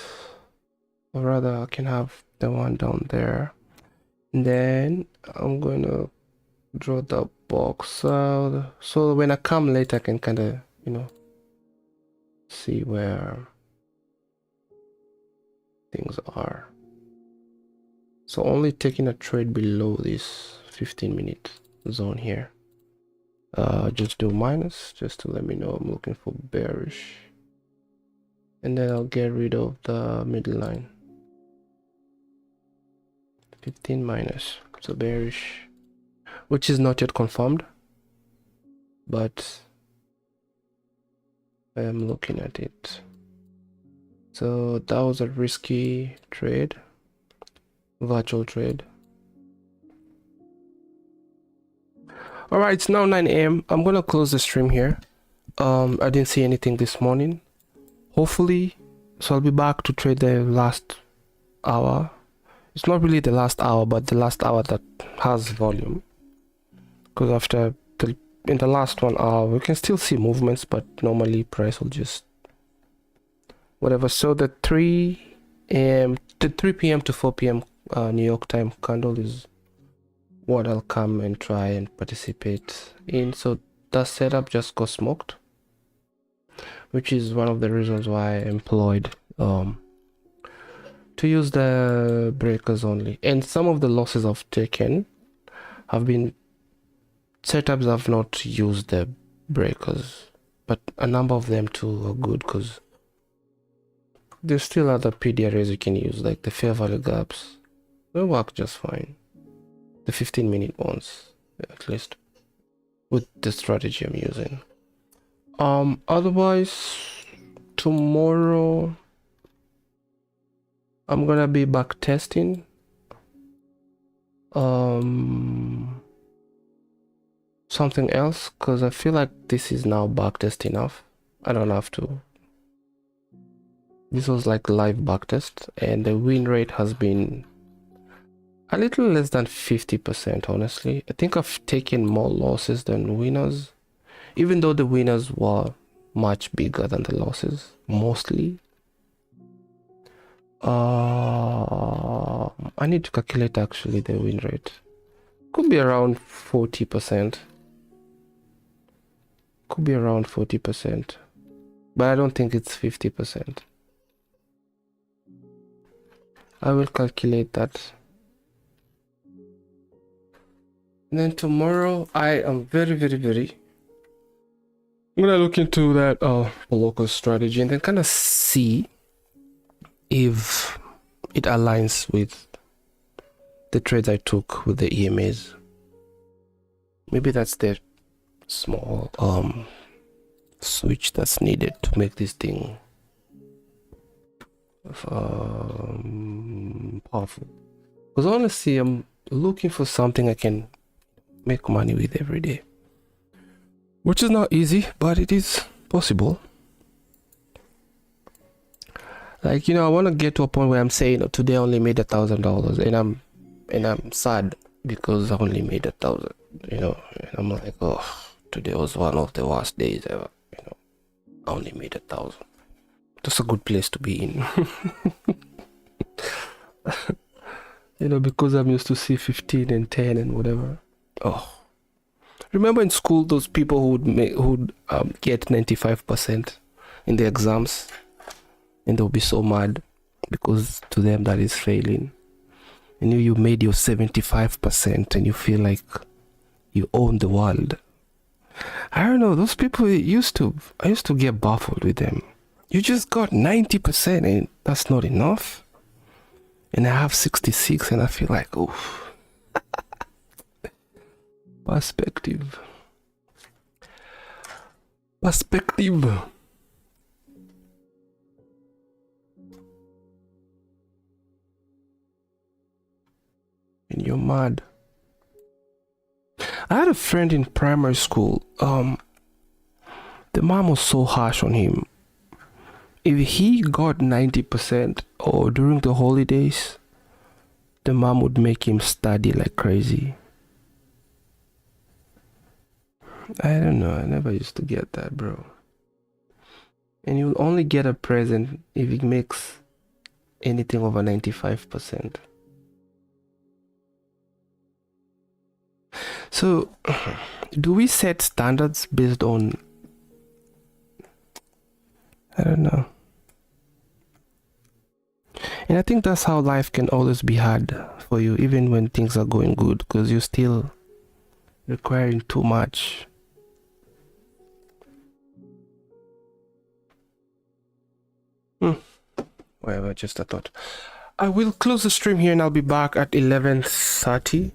[SPEAKER 1] or rather I can have the one down there, and then I'm gonna draw the box out so when I come later I can kind of, you know, see where things are. So only taking a trade below this 15-minute zone here. Just do minus just to let me know I'm looking for bearish, and then I'll get rid of the middle line. 15 minus, so bearish, which is not yet confirmed, but I am looking at it. So that was a risky trade, virtual trade. All right, it's now 9 a.m. I'm gonna close the stream here. I didn't see anything this morning, hopefully, so I'll be back to trade the last hour. It's not really the last hour, but the last hour that has volume, because after in the last 1 hour we can still see movements, but normally price will just whatever. So the 3 p.m. to 4 p.m. New York time candle is what I'll come and try and participate in. So the setup just got smoked, which is one of the reasons why I employed to use the breakers only. And some of the losses I've taken have been setups I've not used the breakers, but a number of them too are good because there's still other PD arrays you can use, like the fair value gaps. They work just fine. The 15-minute ones, at least, with the strategy I'm using. Otherwise, tomorrow I'm gonna be back testing. Something else, because I feel like this is now backtest enough. I don't have to. This was like live backtest, and the win rate has been a little less than 50%, honestly. I think I've taken more losses than winners, even though the winners were much bigger than the losses, mostly. I need to calculate actually the win rate. Could be around 40%. Could be around 40%, but I don't think it's 50%. I will calculate that. And then tomorrow I am very I'm gonna look into that local strategy and then kind of see if it aligns with the trades I took with the EMAs. Maybe that's the small switch that's needed to make this thing powerful. Because honestly, I'm looking for something I can make money with every day, which is not easy, but it is possible. Like, you know, I want to get to a point where I'm saying, oh, today I only made $1,000, and I'm sad because I only made 1,000, you know, and I'm like, oh, today was one of the worst days ever, you know, I only made 1,000. That's a good place to be in. You know, because I'm used to see 15 and 10 and whatever. Oh, remember in school those people who would get 95% in the exams, and they'll be so mad because to them that is failing. And you made your 75% and you feel like you own the world. I don't know, those people I used to get baffled with them. You just got 90% and that's not enough. And I have 66 and I feel like, oh. Perspective. And you're mad. I had a friend in primary school. The mom was so harsh on him. If he got 90% or during the holidays, the mom would make him study like crazy. I don't know, I never used to get that, bro. And you'll only get a present if it makes anything over 95%. So, do we set standards based on, I don't know. And I think that's how life can always be hard for you, even when things are going good, because you're still requiring too much. Whatever, just a thought. I will close the stream here and I'll be back at 11:30,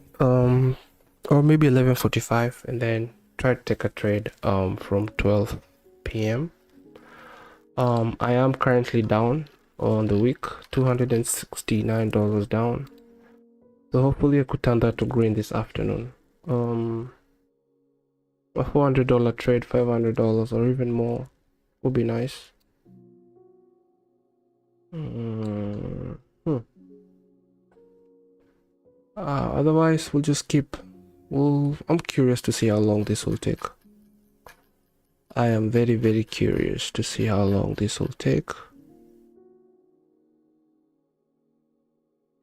[SPEAKER 1] or maybe 11:45, and then try to take a trade from 12 p.m. I am currently down on the week, $269 down. So hopefully I could turn that to green this afternoon. A $400 trade, $500 or even more would be nice. Otherwise we'll just keep, I'm curious to see how long this will take. I am very curious to see how long this will take.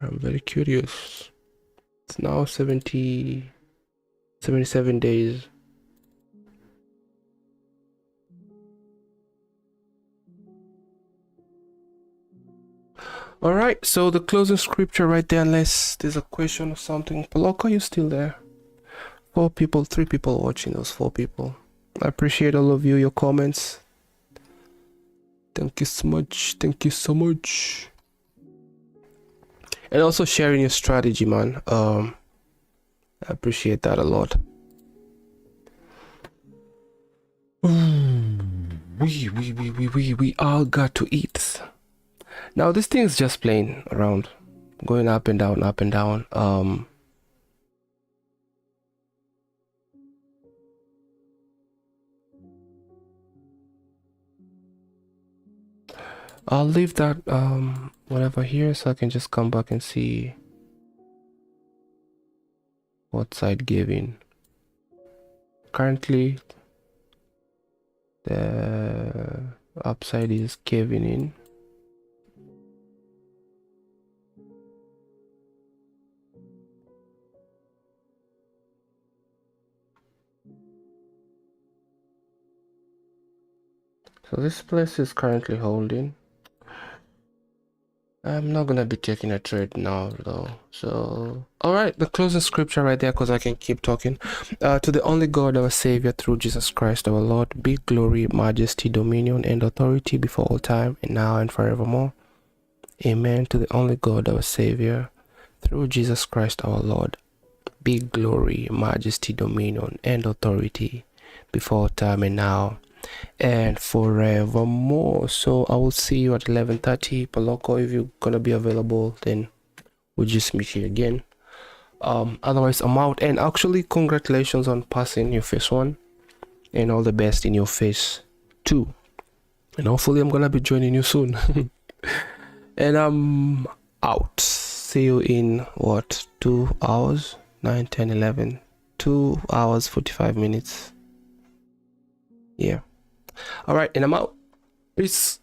[SPEAKER 1] I'm very curious. It's now 77 days. All right, so the closing scripture right there, unless there's a question or something. Paloko, you still there? 4 people, 3 people watching, those 4 people. I appreciate all of you, your comments. Thank you so much. Thank you so much. And also sharing your strategy, man. I appreciate that a lot. We all got to eat. Now this thing is just playing around, going up and down, up and down. I'll leave that whatever here so I can just come back and see what side gave in. Currently the upside is caving in. So this place is currently holding. I'm not gonna be taking a trade now though. So all right, the closing scripture right there, because I can keep talking. To the only God, our Savior, through Jesus Christ our Lord, be glory, majesty, dominion, and authority before all time, and now and forevermore. Amen. To the only God, our Savior, through Jesus Christ our Lord, be glory, majesty, dominion, and authority before all time, and now and forevermore. So I will see you at 11:30 Paloko. If you're gonna be available, then we'll just meet here again. Otherwise I'm out. And actually congratulations on passing your phase 1, and all the best in your phase 2, and hopefully I'm gonna be joining you soon. And I'm out. See you in what, 2 hours, 9, 10, 11, 2 hours 45 minutes. Yeah. All right, and I'm out. Peace.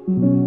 [SPEAKER 2] you.